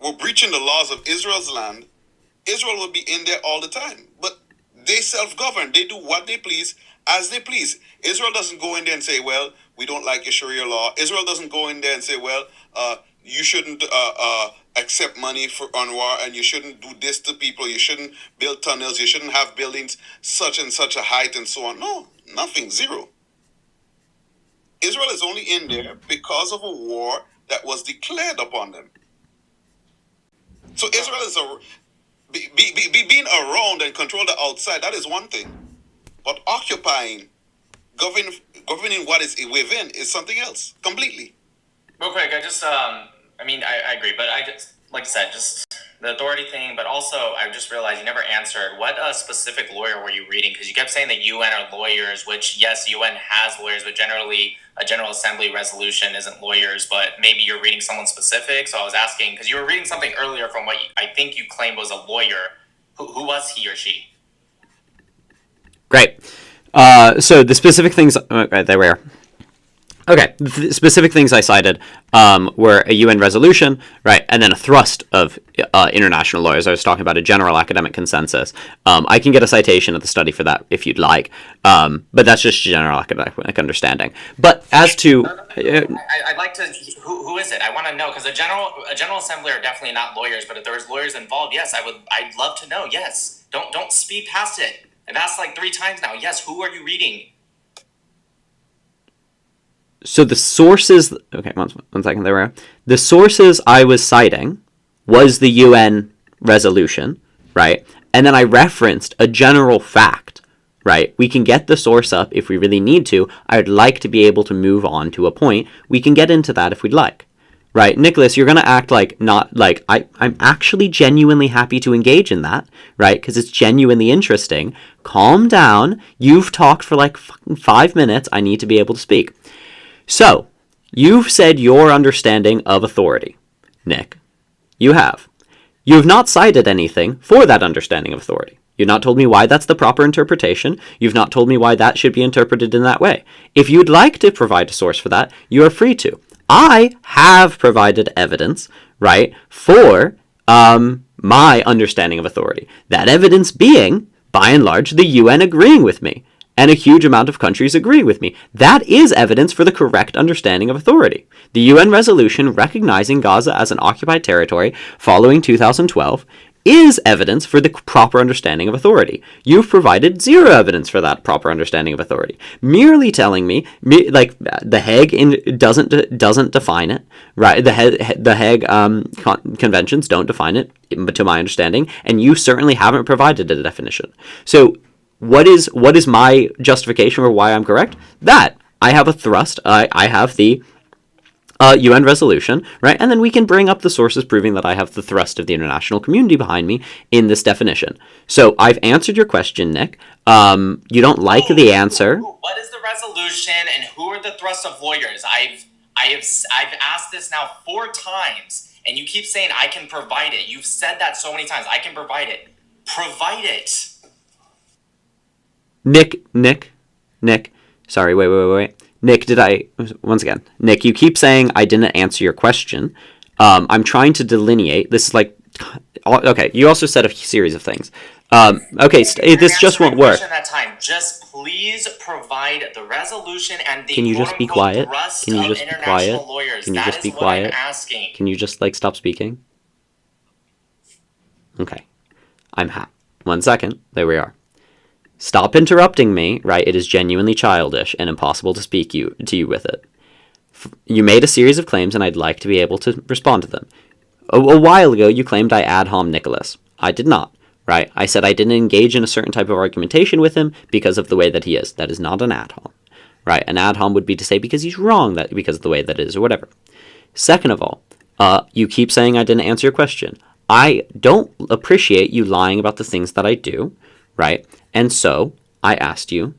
S12: were breaching the laws of Israel's land, Israel would be in there all the time. But they self-govern. They do what they please as they please. Israel doesn't go in there and say, well, we don't like your Sharia law. Israel doesn't go in there and say, well, you shouldn't accept money for UNRWA, and you shouldn't do this to people. You shouldn't build tunnels. You shouldn't have buildings such and such a height and so on. No, nothing, zero. Israel is only in there because of a war that was declared upon them. So Israel is being around and control the outside. That is one thing. But occupying, governing what is within is something else completely.
S13: Real quick, I agree, but I just, like I said, just the authority thing, but also I just realized you never answered what specific lawyer were you reading? Because you kept saying the UN are lawyers, which yes, UN has lawyers, but generally a General Assembly resolution isn't lawyers, but maybe you're reading someone specific. So I was asking, because you were reading something earlier from what I think you claimed was a lawyer. Who was he or she?
S1: Great. So the specific things, there we are. Okay, the specific things I cited were a UN resolution, right, and then a thrust of international lawyers. I was talking about a general academic consensus. I can get a citation of the study for that if you'd like, but that's just general academic understanding. But as to...
S13: I'd like to... Who is it? I want to know, because a General Assembly are definitely not lawyers, but if there was lawyers involved, yes, I'd love to know, yes. Don't speed past it. I've asked like 3 times now. Yes, who are you reading?
S1: So the sources... Okay, one second, there we are. The sources I was citing was the UN resolution, right? And then I referenced a general fact, right? We can get the source up if we really need to. I would like to be able to move on to a point. We can get into that if we'd like, right? Nicholas, you're going to act like not like... I'm actually genuinely happy to engage in that, right? Because it's genuinely interesting. Calm down. You've talked for like fucking 5 minutes. I need to be able to speak. So, you've said your understanding of authority, Nick. You have. You have not cited anything for that understanding of authority. You've not told me why that's the proper interpretation. You've not told me why that should be interpreted in that way. If you'd like to provide a source for that, you are free to. I have provided evidence, right, for my understanding of authority. That evidence being, by and large, the UN agreeing with me. and a huge amount of countries agree with me. That is evidence for the correct understanding of authority. The UN resolution recognizing Gaza as an occupied territory following 2012 is evidence for the proper understanding of authority. You've provided zero evidence for that proper understanding of authority. Merely telling me, like, the Hague doesn't define it, right? The Hague conventions don't define it, to my understanding, and you certainly haven't provided a definition. So, what is my justification for why I'm correct? That I have a thrust. I have the UN resolution, right? And then we can bring up the sources proving that I have the thrust of the international community behind me in this definition. So I've answered your question, Nick. You don't like the answer.
S13: What is the resolution and who are the thrust of lawyers? I've asked this now 4 times, and you keep saying I can provide it. You've said that so many times. I can provide it. Provide it.
S1: Nick. Sorry, wait. Nick, Nick, you keep saying I didn't answer your question. I'm trying to delineate. This is like, okay, you also said a series of things. Okay, this just won't work.
S13: That time. Just please provide the resolution and the
S1: Can you just be quiet? Can you just be quiet?
S13: Lawyers.
S1: Can you
S13: that
S1: just be
S13: what
S1: quiet?
S13: I'm asking.
S1: Can you just, like, stop speaking? Okay. 1 second. There we are. Stop interrupting me, right? It is genuinely childish and impossible to speak to you with it. You made a series of claims, and I'd like to be able to respond to them. A while ago, you claimed I ad hom Nicholas. I did not, right? I said I didn't engage in a certain type of argumentation with him because of the way that he is. That is not an ad hom, right? An ad hom would be to say because he's wrong, that because of the way that it is, or whatever. Second of all, you keep saying I didn't answer your question. I don't appreciate you lying about the things that I do, right? And so I asked you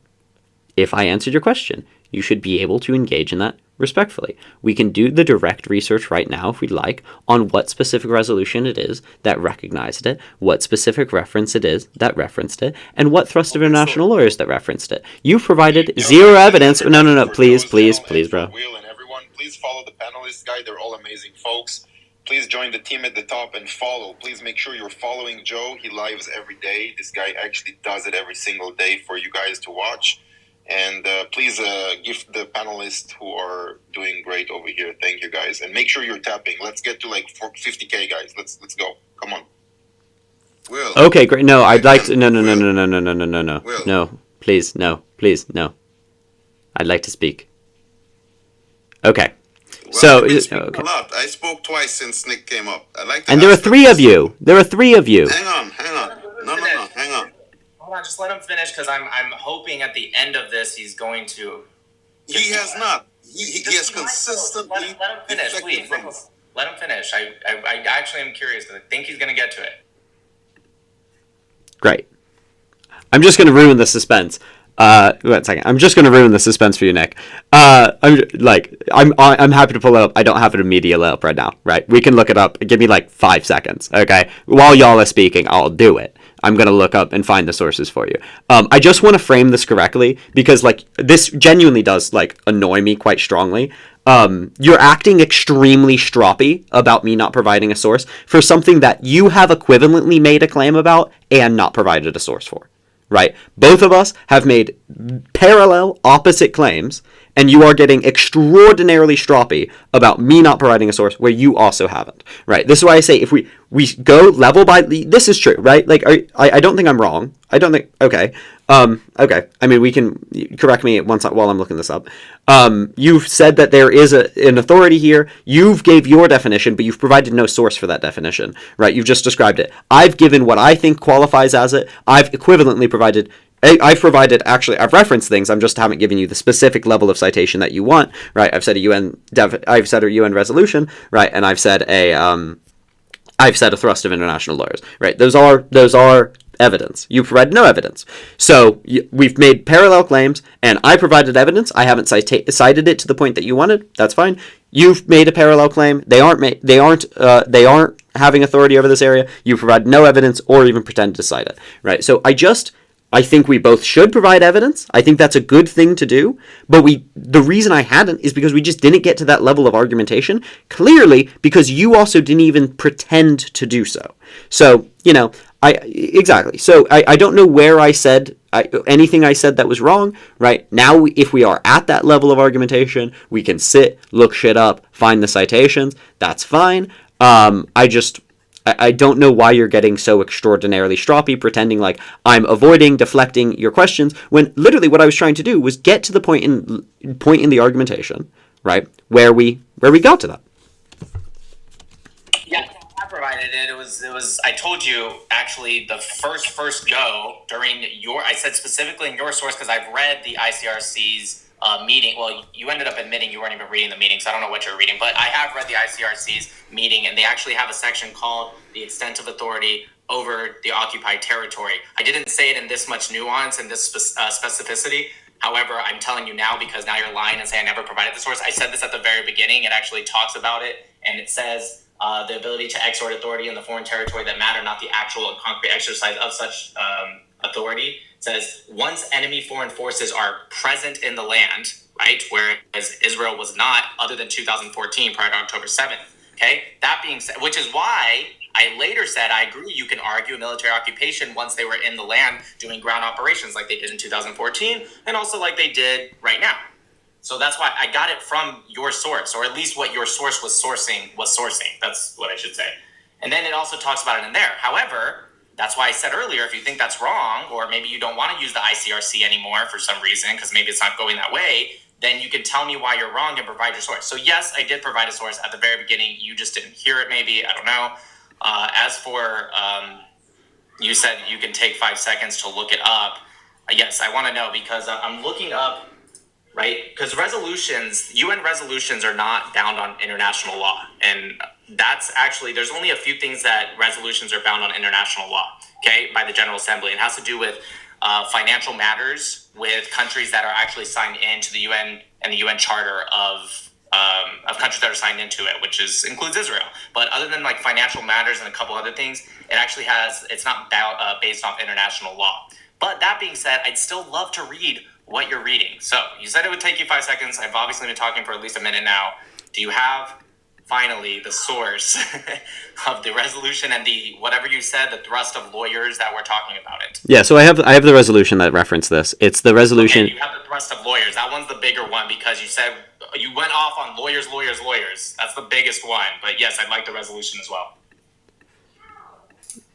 S1: if I answered your question. You should be able to engage in that respectfully. We can do the direct research right now, if we'd like, on what specific resolution it is that recognized it, what specific reference it is that referenced it, and what thrust of international lawyers that referenced it. You've provided zero evidence. No, please, bro.
S16: Will and everyone, please follow the panelists, guys. They're all amazing folks. Please join the team at the top and follow. Please make sure you're following Joe. He lives every day. This guy actually does it every single day for you guys to watch. And please give the panelists who are doing great over here. Thank you, guys. And make sure you're tapping. Let's get to like 50K, guys. Let's go. Come on.
S12: Will.
S1: Okay, great. No, I'd like to. No.
S12: Will.
S1: No, please, no. I'd like to speak. Okay.
S12: Well,
S1: So,
S12: I've been speaking
S1: okay.
S12: a lot. I spoke twice since Nick came up. I'd like to
S1: And there are
S12: ask
S1: 3 of you. There are 3 of you.
S12: Hang on. No, hang on.
S13: Hold on, just let him finish because I'm hoping at the end of this he's going to.
S12: He has not. He has consistently.
S13: Let him finish, please. Let him finish. I actually am curious because I think he's going to get to it.
S1: Great. I'm just going to ruin the suspense. Wait a second. I'm just going to ruin the suspense for you, Nick. I'm happy to pull it up. I don't have it immediately up right now, right? We can look it up. Give me like 5 seconds, okay? While y'all are speaking, I'll do it. I'm going to look up and find the sources for you. I just want to frame this correctly because, like, this genuinely does, like, annoy me quite strongly. You're acting extremely stroppy about me not providing a source for something that you have equivalently made a claim about and not provided a source for. Right? Both of us have made parallel, opposite claims, and you are getting extraordinarily stroppy about me not providing a source where you also haven't. Right? This is why I say if we go level by... This is true, right? Like, I don't think I'm wrong. I don't think... Okay. Okay. I mean, we can... Correct me while I'm looking this up. You've said that there is an authority here. You've gave your definition, but you've provided no source for that definition. Right? You've just described it. I've given what I think qualifies as it. I've equivalently provided... I've referenced things. I just haven't given you the specific level of citation that you want, right? I've said a UN resolution, right? And I've said a thrust of international lawyers, right? Those are evidence. You provided no evidence. So we've made parallel claims, and I provided evidence. I haven't cited it to the point that you wanted. That's fine. You've made a parallel claim. They aren't having authority over this area. You provide no evidence or even pretend to cite it, right? So I think we both should provide evidence. I think that's a good thing to do. But the reason I hadn't is because we just didn't get to that level of argumentation. Clearly, because you also didn't even pretend to do so. So, exactly. So I don't know where I said anything I said that was wrong, right? Now, if we are at that level of argumentation, we can sit, look shit up, find the citations. That's fine. I don't know why you're getting so extraordinarily stroppy, pretending like I'm avoiding, deflecting your questions, when literally what I was trying to do was get to the point in the argumentation, right, where we got to that.
S13: Yeah, I provided it. It was. I told you actually the first go during your. I said specifically in your source because I've read the ICRC's meeting. Well, you ended up admitting you weren't even reading the meeting, so I don't know what you're reading. But I have read the ICRC's meeting, and they actually have a section called "The Extent of Authority Over the Occupied Territory." I didn't say it in this much nuance and this specificity. However, I'm telling you now because now you're lying and saying I never provided the source. I said this at the very beginning. It actually talks about it, and it says. The ability to exert authority in the foreign territory that matter, not the actual and concrete exercise of such authority. It says, once enemy foreign forces are present in the land, right, whereas Israel was not, other than 2014, prior to October 7th, okay? That being said, which is why I later said, I agree, you can argue a military occupation once they were in the land doing ground operations like they did in 2014, and also like they did right now. So that's why I got it from your source, or at least what your source was sourcing. That's what I should say. And then it also talks about it in there. However, that's why I said earlier, if you think that's wrong, or maybe you don't want to use the ICRC anymore for some reason, because maybe it's not going that way, then you can tell me why you're wrong and provide your source. So yes, I did provide a source at the very beginning. You just didn't hear it maybe. I don't know. As for, you said you can take 5 seconds to look it up. Yes, I want to know because I'm looking up. Right? Because UN resolutions are not bound on international law. And that's actually, there's only a few things that resolutions are bound on international law, okay, by the General Assembly. It has to do with financial matters with countries that are actually signed into the UN and the UN Charter of countries that are signed into it, which includes Israel. But other than like financial matters and a couple other things, it's not based off international law. But that being said, I'd still love to read what you're reading. So you said it would take you 5 seconds. I've obviously been talking for at least a minute now. Do you have finally the source of the resolution and the whatever you said, the thrust of lawyers that were talking about it?
S1: Yeah, so I have the resolution that referenced this. It's the resolution.
S13: Okay, you have the thrust of lawyers. That one's the bigger one because you said you went off on lawyers. That's the biggest one. But yes, I'd like the resolution as well.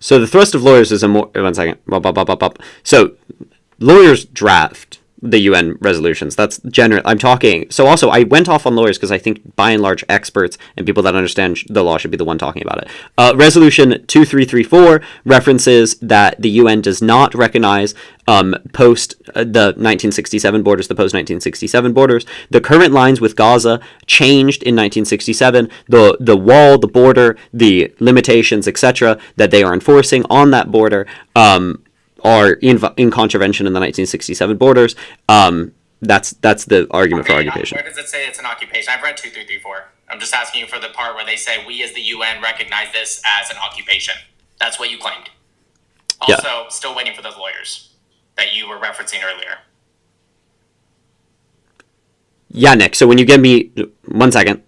S1: So the thrust of lawyers is a more 1 second. So lawyers draft the UN resolutions. That's general. I'm talking. So also, I went off on lawyers because I think by and large experts and people that understand the law should be the one talking about it. Resolution 2334 references that the UN does not recognize post the 1967 borders, the post 1967 borders. The current lines with Gaza changed in 1967. The wall, the border, the limitations, etc., that they are enforcing on that border. Are in contravention in the 1967 borders. That's the argument for occupation.
S13: Where does it say it's an occupation? I've read 2334. I'm just asking you for the part where they say we as the UN recognize this as an occupation. That's what you claimed. Also, still waiting for those lawyers that you were referencing earlier.
S1: Yeah, Nick. So when you give me 1 second.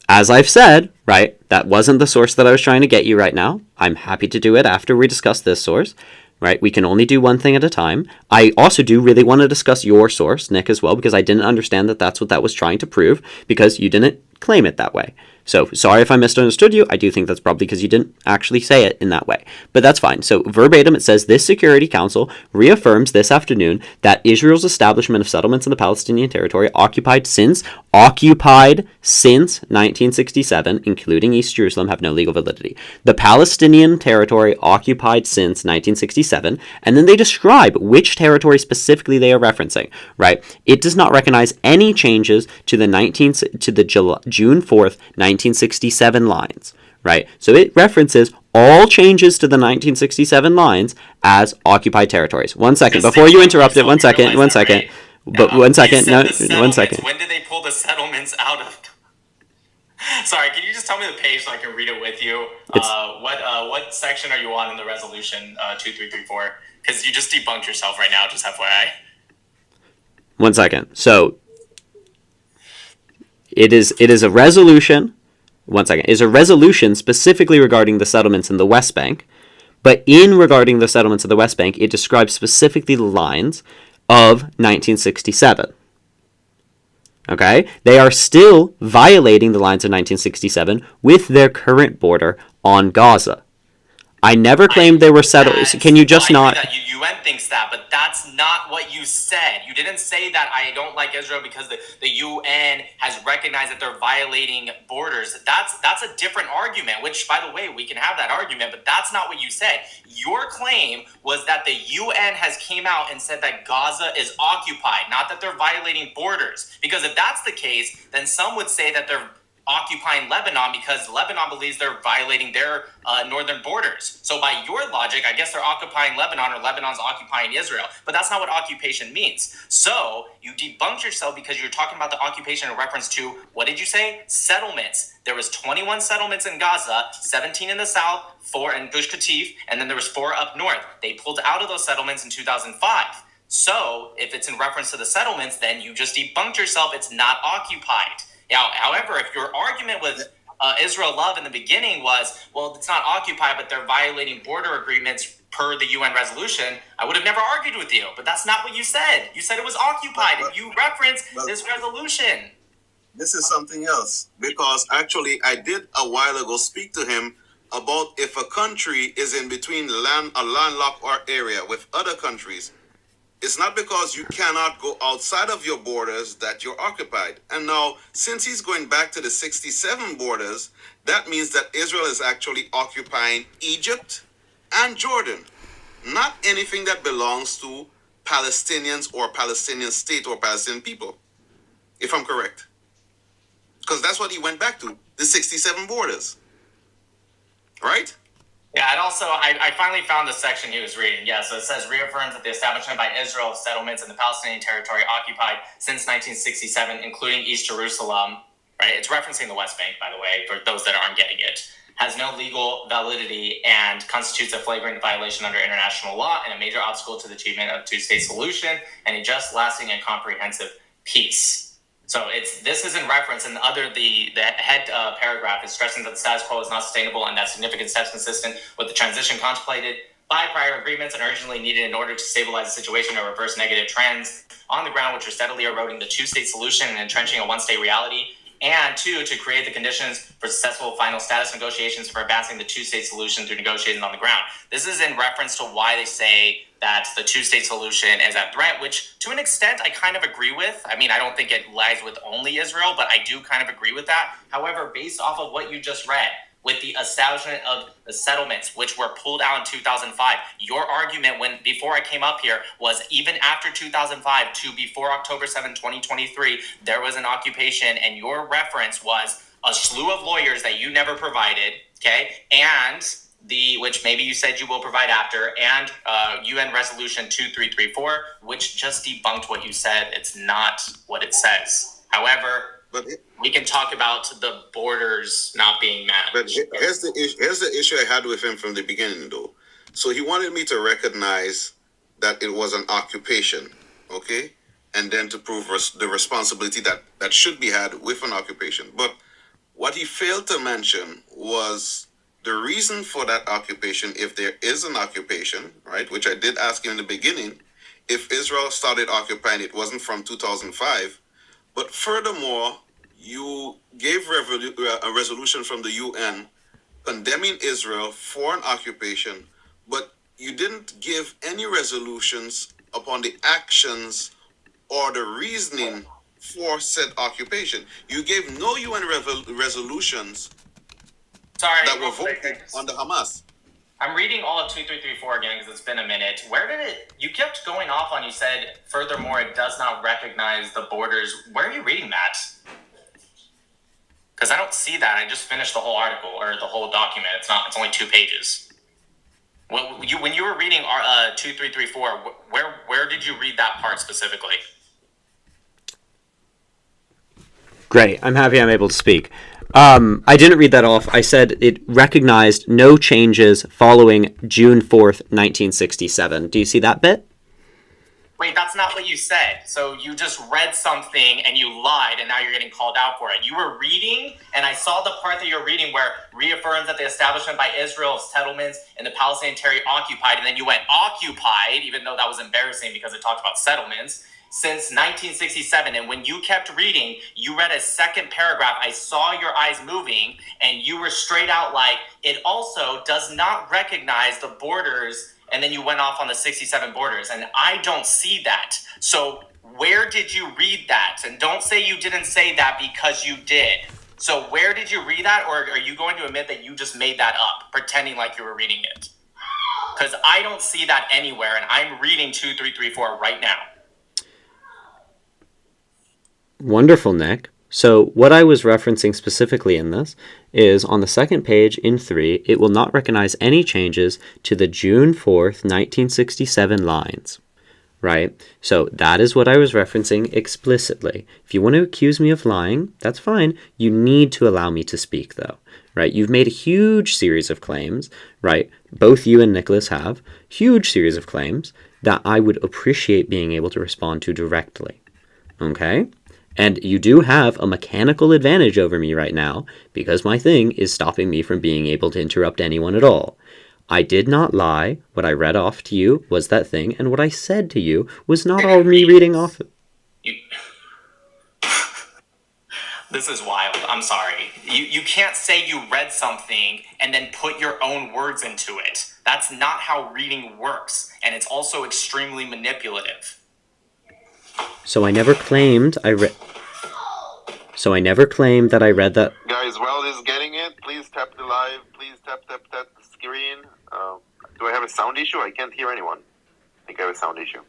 S1: As I've said, right, that wasn't the source that I was trying to get you right now. I'm happy to do it after we discuss this source, right? We can only do one thing at a time. I also do really want to discuss your source, Nick, as well, because I didn't understand that that's what that was trying to prove, because you didn't claim it that way. So sorry if I misunderstood you. I do think that's probably because you didn't actually say it in that way. But that's fine. So verbatim, it says, this Security Council reaffirms this afternoon that Israel's establishment of settlements in the Palestinian territory occupied since 1967, including East Jerusalem, have no legal validity. The Palestinian territory occupied since 1967, and then they describe which territory specifically they are referencing, right? It does not recognize any changes to the June 4th, 1967 lines, right? So it references all changes to the 1967 lines as occupied territories. 1 second, before you interrupt it, 1 second. But 1 second, no, 1 second.
S13: When did they pull the settlements out of? Sorry, can you just tell me the page so I can read it with you? What section are you on in the resolution 2334? Because you just debunked yourself right now, just FYI.
S1: 1 second. So it is a resolution. 1 second. Is a resolution specifically regarding the settlements in the West Bank, But in regarding the settlements of the West Bank, it describes specifically the lines of 1967. Okay? They are still violating the lines of 1967 with their current border on Gaza. I never claimed they were settled. Can you just not...
S13: That UN thinks that, but that's not what you said. You didn't say that I don't like Israel because the UN has recognized that they're violating borders. That's a different argument, which, by the way, we can have that argument, but that's not what you said. Your claim was that the UN has came out and said that Gaza is occupied, not that they're violating borders. Because if that's the case, then some would say that they're occupying Lebanon because Lebanon believes they're violating their northern borders. So by your logic, I guess they're occupying Lebanon or Lebanon's occupying Israel. But that's not what occupation means. So you debunked yourself because you're talking about the occupation in reference to, what did you say? Settlements. There was 21 settlements in Gaza, 17 in the south, 4 in Gush Katif, and then there was 4 up north. They pulled out of those settlements in 2005. So if it's in reference to the settlements, then you just debunked yourself. It's not occupied. Now, however, if your argument with Israel Love in the beginning was, well, it's not occupied, but they're violating border agreements per the UN resolution, I would have never argued with you. But that's not what you said. You said it was occupied, and you referenced this resolution.
S12: This is something else, because actually I did a while ago speak to him about if a country is in between a landlocked area with other countries, it's not because you cannot go outside of your borders that you're occupied. And now, since he's going back to the 67 borders, that means that Israel is actually occupying Egypt and Jordan, not anything that belongs to Palestinians or Palestinian state or Palestinian people, if I'm correct. Because that's what he went back to, the 67 borders. Right?
S13: Yeah, and also, I finally found the section he was reading. Yeah, so it says, reaffirms that the establishment by Israel of settlements in the Palestinian territory occupied since 1967, including East Jerusalem, right? It's referencing the West Bank, by the way, for those that aren't getting it, has no legal validity and constitutes a flagrant violation under international law and a major obstacle to the achievement of a two-state solution and a just, lasting, and comprehensive peace. So this is in reference, and the head paragraph is stressing that the status quo is not sustainable and that significant steps consistent with the transition contemplated by prior agreements and urgently needed in order to stabilize the situation or reverse negative trends on the ground, which are steadily eroding the two-state solution and entrenching a one-state reality. And 2, to create the conditions for successful final status negotiations for advancing the two-state solution through negotiations on the ground. This is in reference to why they say that the two-state solution is at threat, which to an extent I kind of agree with. I mean, I don't think it lies with only Israel, but I do kind of agree with that. However, based off of what you just read, with the establishment of the settlements, which were pulled out in 2005. Your argument before I came up here was even after 2005 to before October 7, 2023, there was an occupation, and your reference was a slew of lawyers that you never provided, okay, and which maybe you said you will provide after, and UN Resolution 2334, which just debunked what you said. It's not what it says. However, we can talk about the borders not being met.
S12: But here's the issue I had with him from the beginning, though. So he wanted me to recognize that it was an occupation, okay? And then to prove the responsibility that should be had with an occupation. But what he failed to mention was the reason for that occupation, if there is an occupation, right, which I did ask him in the beginning, if Israel started occupying, it wasn't from 2005. But furthermore, you gave a resolution from the UN condemning Israel for an occupation, but you didn't give any resolutions upon the actions or the reasoning for said occupation. You gave no UN resolutions that were voted on the Hamas.
S13: I'm reading all of 2334 again because it's been a minute. Where did you kept going off on, you said, furthermore, it does not recognize the borders. Where are you reading that? Because I don't see that. I just finished the whole article or the whole document. It's only 2 pages. When you were reading 2334, where did you read that part specifically?
S1: Great. I'm happy I'm able to speak. I didn't read that off. I said it recognized no changes following June 4th, 1967. Do you see that bit?
S13: Wait, that's not what you said. So you just read something and you lied, and now you're getting called out for it. You were reading, and I saw the part that you're reading where reaffirms that the establishment by Israel of settlements in the Palestinian territory occupied, and then you went occupied, even though that was embarrassing because it talked about settlements, since 1967. And when you kept reading, you read a second paragraph. I saw your eyes moving, and you were straight out like, it also does not recognize the borders, and then you went off on the 67 borders, and I don't see that. So where did you read that? And don't say you didn't say that, because you did. So where did you read that, or are you going to admit that you just made that up, pretending like you were reading it? Because I don't see that anywhere, and I'm reading 2334 right now.
S1: Wonderful, Nick. So what I was referencing specifically in this is on the second page in 3, it will not recognize any changes to the June 4th, 1967 lines, right? So that is what I was referencing explicitly. If you want to accuse me of lying, that's fine. You need to allow me to speak, though, right? You've made a huge series of claims, right? Both you and Nicholas have huge series of claims that I would appreciate being able to respond to directly, okay? And you do have a mechanical advantage over me right now because my thing is stopping me from being able to interrupt anyone at all. I did not lie. What I read off to you was that thing, and what I said to you was not all me reading off.
S13: This is wild. I'm sorry. You can't say you read something and then put your own words into it. That's not how reading works, and it's also extremely manipulative.
S1: So I never claimed I read. So I never claimed that I read that.
S16: Guys, while is getting it, please tap the live. Please tap the screen. Do I have a sound issue? I can't hear anyone. I think I have a sound issue.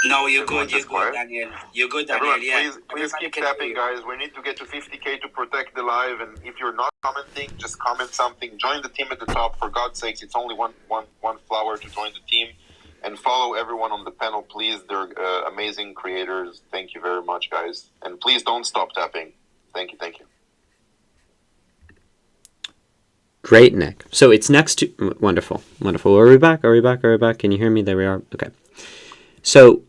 S14: No, you're good, Daniel. You're good, Daniel.
S16: Everyone,
S14: Yeah.
S16: please keep tapping, guys. We need to get to 50K to protect the live. And if you're not commenting, just comment something. Join the team at the top. For God's sakes, it's only one flower to join the team. And follow everyone on the panel, please. They're amazing creators. Thank you very much, guys. And please don't stop tapping. Thank you.
S1: Great, Nick. So it's next to... Wonderful. Are we back? Can you hear me? There we are. Okay. So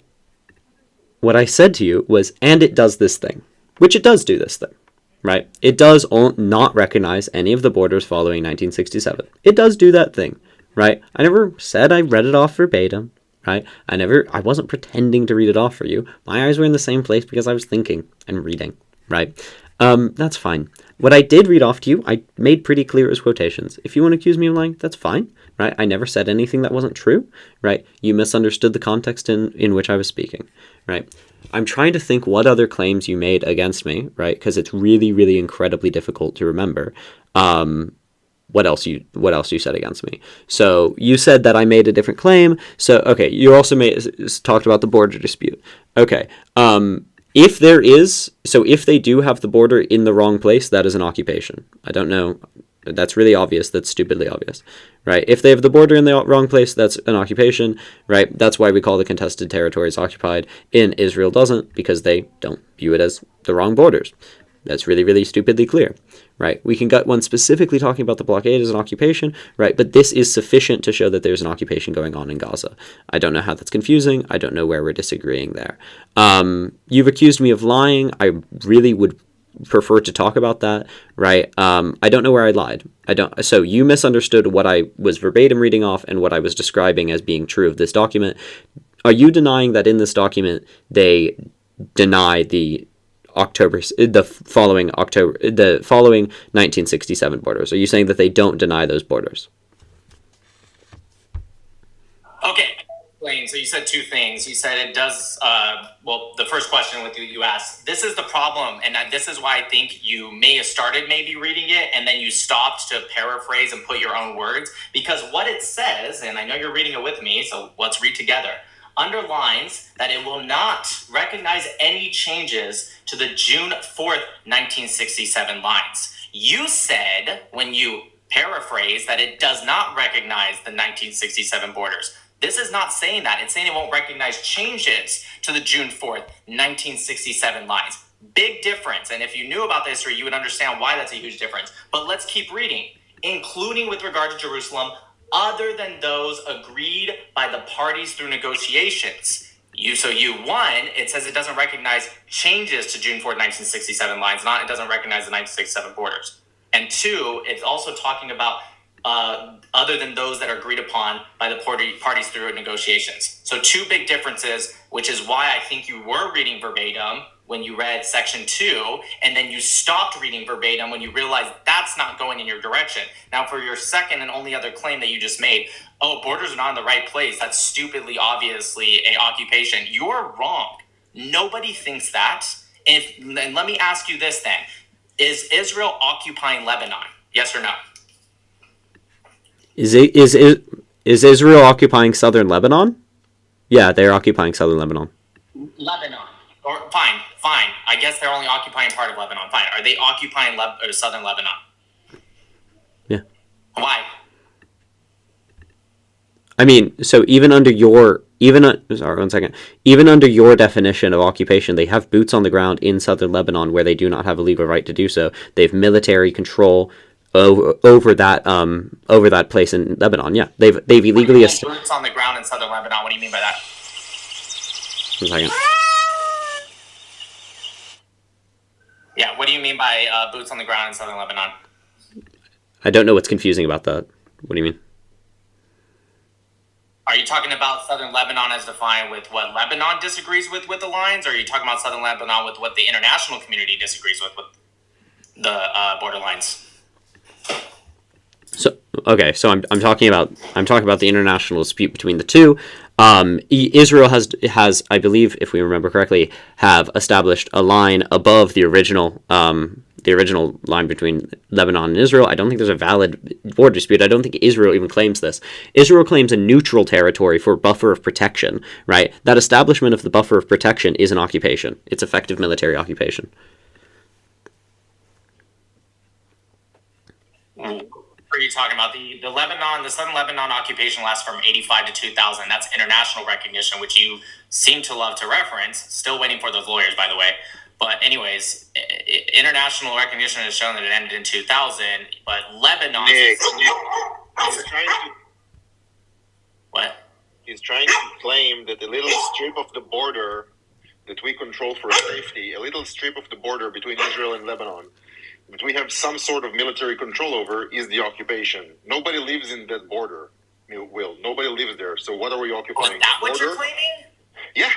S1: what I said to you was, and it does this thing, which it does do this thing, right? It does not recognize any of the borders following 1967. It does do that thing, right? I never said I read it off verbatim, right? I wasn't pretending to read it off for you. My eyes were in the same place because I was thinking and reading, right? That's fine. What I did read off to you, I made pretty clear as quotations. If you want to accuse me of lying, that's fine, right? I never said anything that wasn't true, right? You misunderstood the context in which I was speaking, right? I'm trying to think what other claims you made against me, right? Because it's really, really incredibly difficult to remember. What else you said against me? So you said that I made a different claim. So okay, you also talked about the border dispute. Okay. If they do have the border in the wrong place, that is an occupation. I don't know. That's really obvious. That's stupidly obvious, right? If they have the border in the wrong place, that's an occupation, right? That's why we call the contested territories occupied. In Israel doesn't, because they don't view it as the wrong borders. That's really, really stupidly clear, right? We can get one specifically talking about the blockade as an occupation, right? But this is sufficient to show that there's an occupation going on in Gaza. I don't know how that's confusing. I don't know where we're disagreeing there. You've accused me of lying. I really would prefer to talk about that, right? I don't know where I lied. So you misunderstood what I was verbatim reading off and what I was describing as being true of this document. Are you denying that in this document they deny the following 1967 borders? Are you saying that they don't deny those borders?
S13: Okay. So you said two things. You said it does, the first question with you asked, this is the problem, and this is why I think you may have started maybe reading it, and then you stopped to paraphrase and put your own words, because what it says, and I know you're reading it with me, so let's read together, underlines that it will not recognize any changes to the June 4th, 1967 lines. You said, when you paraphrase, that it does not recognize the 1967 borders. This is not saying that. It's saying it won't recognize changes to the June 4th, 1967 lines. Big difference. And if you knew about the history, you would understand why that's a huge difference. But let's keep reading. Including with regard to Jerusalem, other than those agreed by the parties through negotiations. U1, it says it doesn't recognize changes to June 4th, 1967 lines, it doesn't recognize the 1967 borders. And 2, it's also talking about other than those that are agreed upon by the parties through negotiations. So 2 big differences, which is why I think you were reading verbatim when you read section 2, and then you stopped reading verbatim when you realized that's not going in your direction. Now, for your second and only other claim that you just made, borders are not in the right place, that's stupidly, obviously, an occupation. You're wrong. Nobody thinks that. And let me ask you this then. Is Israel occupying Lebanon? Yes or no?
S1: Is Israel occupying southern Lebanon? Yeah, they're occupying southern Lebanon.
S13: Lebanon. Or fine. I guess they're only occupying part of Lebanon. Fine. Are they occupying southern Lebanon?
S1: Yeah.
S13: Why?
S1: I mean, so even under your definition of occupation, they have boots on the ground in southern Lebanon where they do not have a legal right to do so. They have military control over that place in Lebanon. Yeah, they've illegally
S13: boots on the ground in southern Lebanon. What do you mean by that?
S1: 1 second.
S13: Yeah, what do you mean by boots on the ground in southern Lebanon?
S1: I don't know what's confusing about that. What do you mean?
S13: Are you talking about southern Lebanon as defined with what Lebanon disagrees with the lines, or are you talking about southern Lebanon with what the international community disagrees with the border lines?
S1: So I'm talking about the international dispute between the two. Israel has, I believe, if we remember correctly, have established a line above the original line between Lebanon and Israel. I don't think there's a valid border dispute. I don't think Israel even claims this. Israel claims a neutral territory for buffer of protection, right? That establishment of the buffer of protection is an occupation. It's effective military occupation.
S13: Are you talking about the southern Lebanon occupation lasts from 85 to 2000. That's international recognition, which you seem to love to reference. Still waiting for those lawyers, by the way. But anyways, international recognition has shown that it ended in 2000, but Lebanon...
S16: He's trying to...
S13: What?
S16: He's trying to claim that a little strip of the border that we control for safety, a little strip of the border between Israel and Lebanon, that we have some sort of military control over, is the occupation. Nobody lives in that border, Will. Nobody lives there. So what are we occupying?
S13: Is that what you're claiming?
S16: Yeah.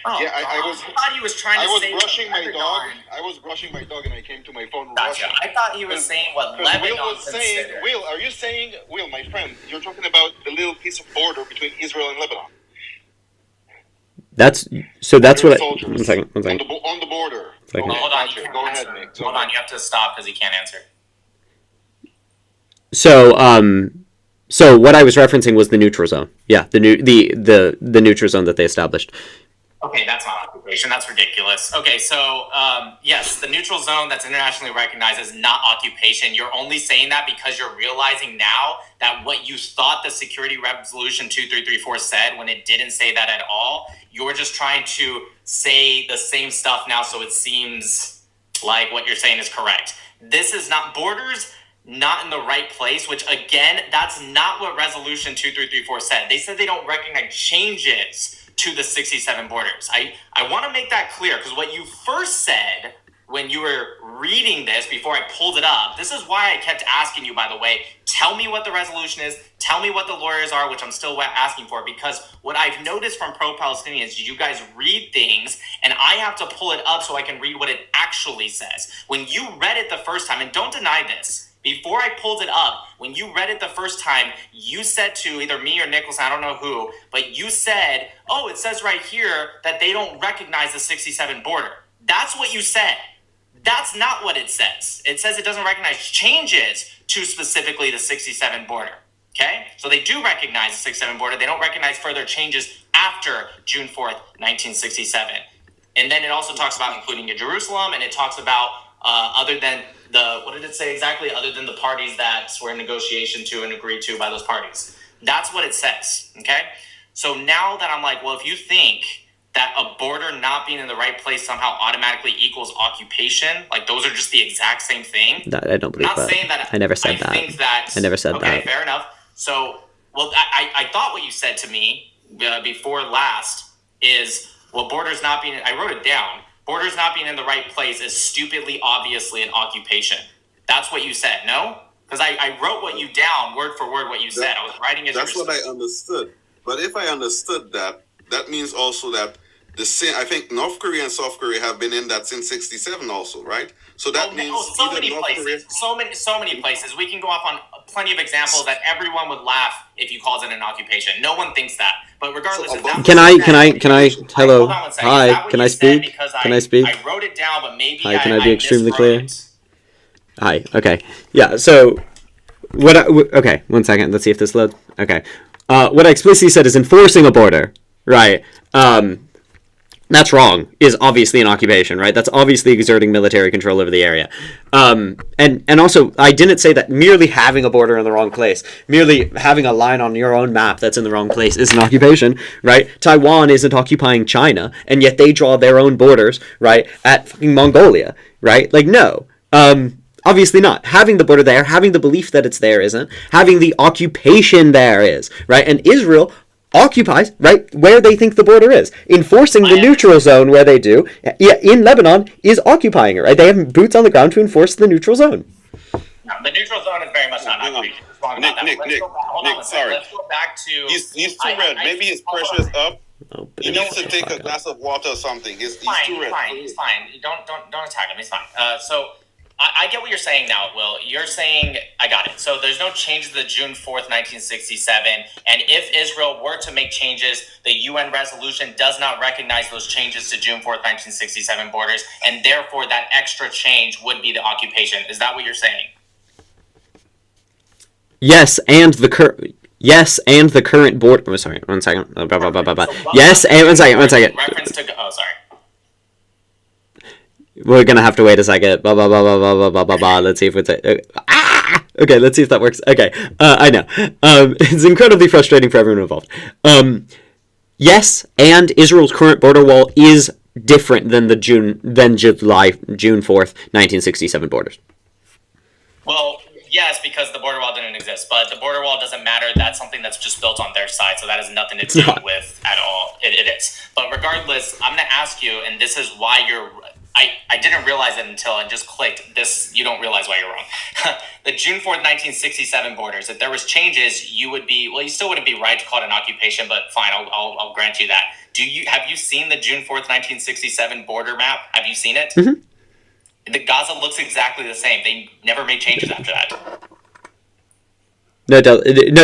S13: Oh,
S16: yeah, I
S13: thought he was trying to say
S16: brushing my dog. I was brushing my dog and I came to my phone.
S13: Gotcha. I thought he was saying what Lebanon
S16: Will was saying. Will, are you saying, Will, my friend, you're talking about the little piece of border between Israel and Lebanon?
S1: That's what
S16: soldiers.
S1: One second.
S16: On the border.
S13: Hold on.
S16: Go ahead, Nick.
S13: Hold on. You have to stop because he can't answer.
S1: So what I was referencing was the neutral zone. Yeah, the neutral zone that they established.
S13: Okay, that's not occupation. That's ridiculous. Okay, so yes, the neutral zone that's internationally recognized is not occupation. You're only saying that because you're realizing now that what you thought the Security Resolution 2334 said when it didn't say that at all, you're just trying to say the same stuff now so it seems like what you're saying is correct. This is not borders, not in the right place, which again, that's not what Resolution 2334 said. They said they don't recognize changes to the 67 borders. I want to make that clear because what you first said when you were reading this before I pulled it up, this is why I kept asking you, by the way, tell me what the resolution is, tell me what the lawyers are, which I'm still asking for, because what I've noticed from pro-Palestinians is you guys read things and I have to pull it up so I can read what it actually says. When you read it the first time, and don't deny this, before I pulled it up, when you read it the first time, you said to either me or Nicholson, I don't know who, but you said, oh, it says right here that they don't recognize the 67 border. That's what you said. That's not what it says. It says it doesn't recognize changes to specifically the 67 border. Okay? So they do recognize the 67 border. They don't recognize further changes after June 4th, 1967. And then it also talks about including in Jerusalem, and it talks about other than what did it say exactly? Other than the parties that were in negotiation to and agreed to by those parties. That's what it says, okay? So now that I'm like, well, if you think that a border not being in the right place somehow automatically equals occupation, like those are just the exact same thing.
S1: I don't believe that.
S13: I'm not saying that.
S1: I never said that.
S13: Think that.
S1: I never said that.
S13: Okay, fair enough. So Well, I thought what you said to me before last is, well, borders not being, I wrote it down, borders not being in the right place is stupidly obviously an occupation. That's what you said, no? Because I wrote what you down, word for word, what you said. I was writing as
S12: That's what I understood. But if I understood that, that means also that the same, I think North Korea and South Korea have been in that since 67 also, right? So that means
S13: so
S12: either
S13: many
S12: North
S13: places,
S12: Korea...
S13: so many places. We can go off on plenty of examples that everyone would laugh if you called it an occupation. No one thinks that. But regardless, is that
S1: Can I, hello,
S13: hold on one second. Is
S1: hi,
S13: that what
S1: can
S13: you
S1: I
S13: said?
S1: speak?
S13: Because
S1: Can I speak?
S13: I wrote it down, but maybe
S1: Hi, can I be extremely
S13: miswrote
S1: clear?
S13: it.
S1: Hi, okay. Yeah, so, okay, 1 second, let's see if this loads. Okay. What I explicitly said is enforcing a border, right? That's wrong, is obviously an occupation, right? That's obviously exerting military control over the area. And also, I didn't say that merely having a border in the wrong place, merely having a line on your own map that's in the wrong place is an occupation, right? Taiwan isn't occupying China, and yet they draw their own borders, right, at fucking Mongolia, right? Like, no. Obviously not. Having the border there, having the belief that it's there isn't. Having the occupation there is, right? And Israel occupies, right, where they think the border is. Enforcing the neutral zone where they do, in Lebanon, is occupying it, right? They have boots on the ground to enforce the neutral zone.
S13: No, the neutral zone is very much not an occupation.
S12: Nick, sorry.
S13: Let's go back to...
S12: He's too red. Maybe his pressure is up. He needs to take a glass of water or something. He's too red.
S13: He's fine. Don't attack him. He's fine. So I get what you're saying now, Will. You're saying, I got it. So there's no change to the June 4th, 1967. And if Israel were to make changes, the UN resolution does not recognize those changes to June 4th, 1967 borders. And therefore, that extra change would be the occupation. Is that what you're saying?
S1: Yes, and the current border. Oh, sorry, 1 second. Yes, and 1 second.
S13: Reference to... Oh, sorry.
S1: We're gonna have to wait a second. Blah blah blah blah blah blah blah blah. Let's see if it's okay. Let's see if that works. Okay, I know. It's incredibly frustrating for everyone involved. Yes, and Israel's current border wall is different than June 4th, 1967 borders.
S13: Well, yes, because the border wall didn't exist, but the border wall doesn't matter. That's something that's just built on their side, so that has nothing to do with at all. It is. But regardless, I'm going to ask you, and this is why you're... I didn't realize it until I just clicked this. You don't realize why you're wrong. The June 4th, 1967 borders, if there was changes, you would be... Well, you still wouldn't be right to call it an occupation, but fine, I'll grant you that. Have you seen the June 4th, 1967 border map? Have you seen it?
S1: Mm-hmm.
S13: The Gaza looks exactly the same. They never made changes after that.
S1: No, it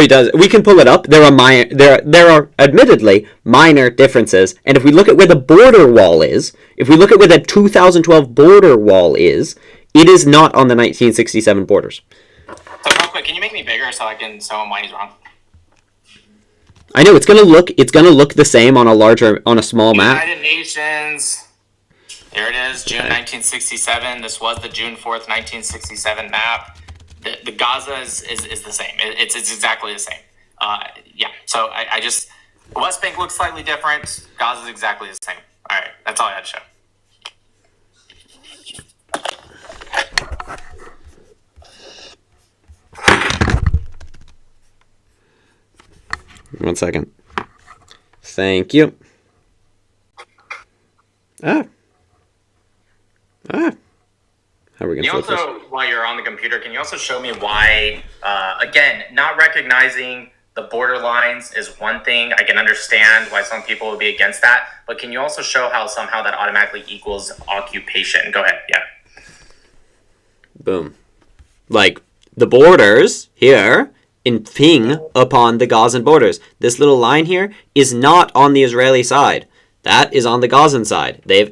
S1: does. We can pull it up. There are admittedly minor differences, and if we look at where the border wall is, if we look at where the 2012 border wall is, it is not on the 1967 borders.
S13: So real quick, can you make me bigger so mine is wrong?
S1: I know it's gonna look the same on a small map.
S13: United Nations. There it is, June 1967. This was the June 4th, 1967 map. The Gaza is the same. It's exactly the same. Yeah. So I just... West Bank looks slightly different. Gaza is exactly the same. All right. That's all I had to show.
S1: 1 second. Thank you. How are we going to flip this?
S13: While you're on the computer, can you also show me why, again, not recognizing the border lines is one thing. I can understand why some people would be against that. But can you also show how somehow that automatically equals occupation? Go ahead. Yeah.
S1: Boom. Like, the borders here imping upon the Gazan borders. This little line here is not on the Israeli side. That is on the Gazan side. They've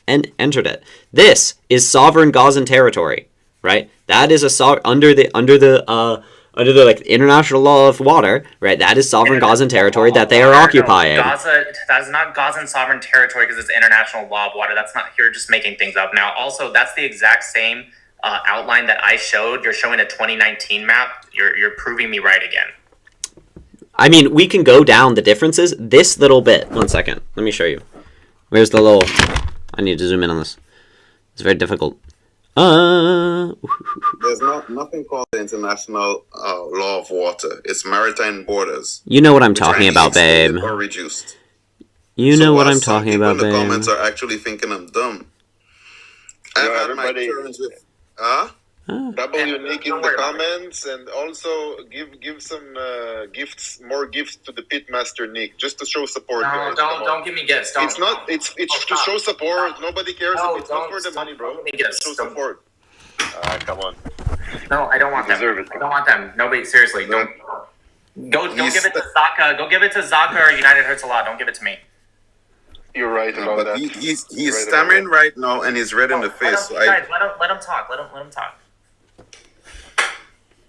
S1: entered it. This is sovereign Gazan territory, right? That is under the like international law of water, right? That is sovereign Gazan territory that they are occupying.
S13: Gaza, that is not Gazan sovereign territory because it's international law of water. That's not, you're just making things up now. Also, that's the exact same outline that I showed. You're showing a 2019 map. You're proving me right again.
S1: I mean, we can go down the differences. This little bit. 1 second. Let me show you. Where's the little... I need to zoom in on this. It's very difficult.
S12: There's nothing called the international law of water. It's maritime borders.
S1: You know what I'm
S12: We're trying
S1: talking
S12: to
S1: about,
S12: extend
S1: babe.
S12: it or reduced.
S1: You
S12: So
S1: know what
S12: while
S1: I'm
S12: some
S1: talking
S12: people
S1: about,
S12: in the
S1: babe.
S12: comments are actually thinking I'm dumb, I've had my
S16: everybody-
S12: turns with
S16: Double unique in the comments, and also give some more gifts to the pitmaster Nick, just to show support.
S13: No,
S16: guys.
S13: don't give me gifts. Don't.
S16: It's to show support. Nobody cares. It's not for the money, bro.
S13: Don't give me gifts.
S16: Show support. Come on.
S13: No, I don't want them. I don't want them. Nobody, seriously, don't. Go give it to Zaka. Go give it to Zaka or United Hurts a Lot. Don't give it to me.
S16: You're right about that.
S12: He's stammering right now and he's red in the face. So
S13: Guys, let him talk. Let him talk.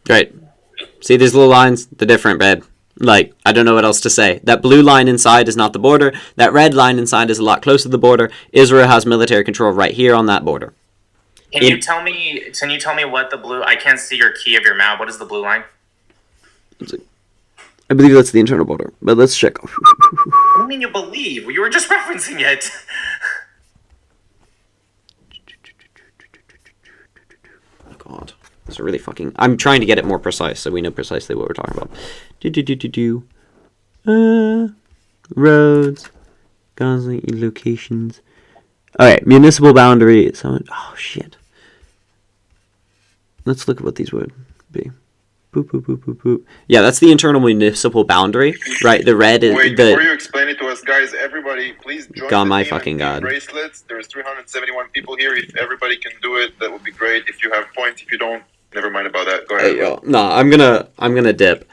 S1: Right. See these little lines? They're different, babe. Like, I don't know what else to say. That blue line inside is not the border. That red line inside is a lot closer to the border. Israel has military control right here on that border.
S13: Can you tell me what the blue? I can't see your key of your map. What is the blue line?
S1: I believe that's the internal border, but let's check.
S13: What do you mean you believe? You were just referencing it.
S1: God, it's really fucking. I'm trying to get it more precise so we know precisely what we're talking about. Roads, Gaza locations. Alright, municipal boundary. Oh shit. Let's look at what these would be. Boop, boop, boop, boop, boop. Yeah, that's the internal municipal boundary, right? The red is
S16: Wait, before you explain it to us, guys, everybody, please join
S1: God,
S16: the
S1: my
S16: team
S1: fucking
S16: and
S1: God.
S16: bracelets. There's 371 people here. If everybody can do it, that would be great. If you have points, if you don't, never mind about that. Go ahead.
S1: No, I'm gonna dip.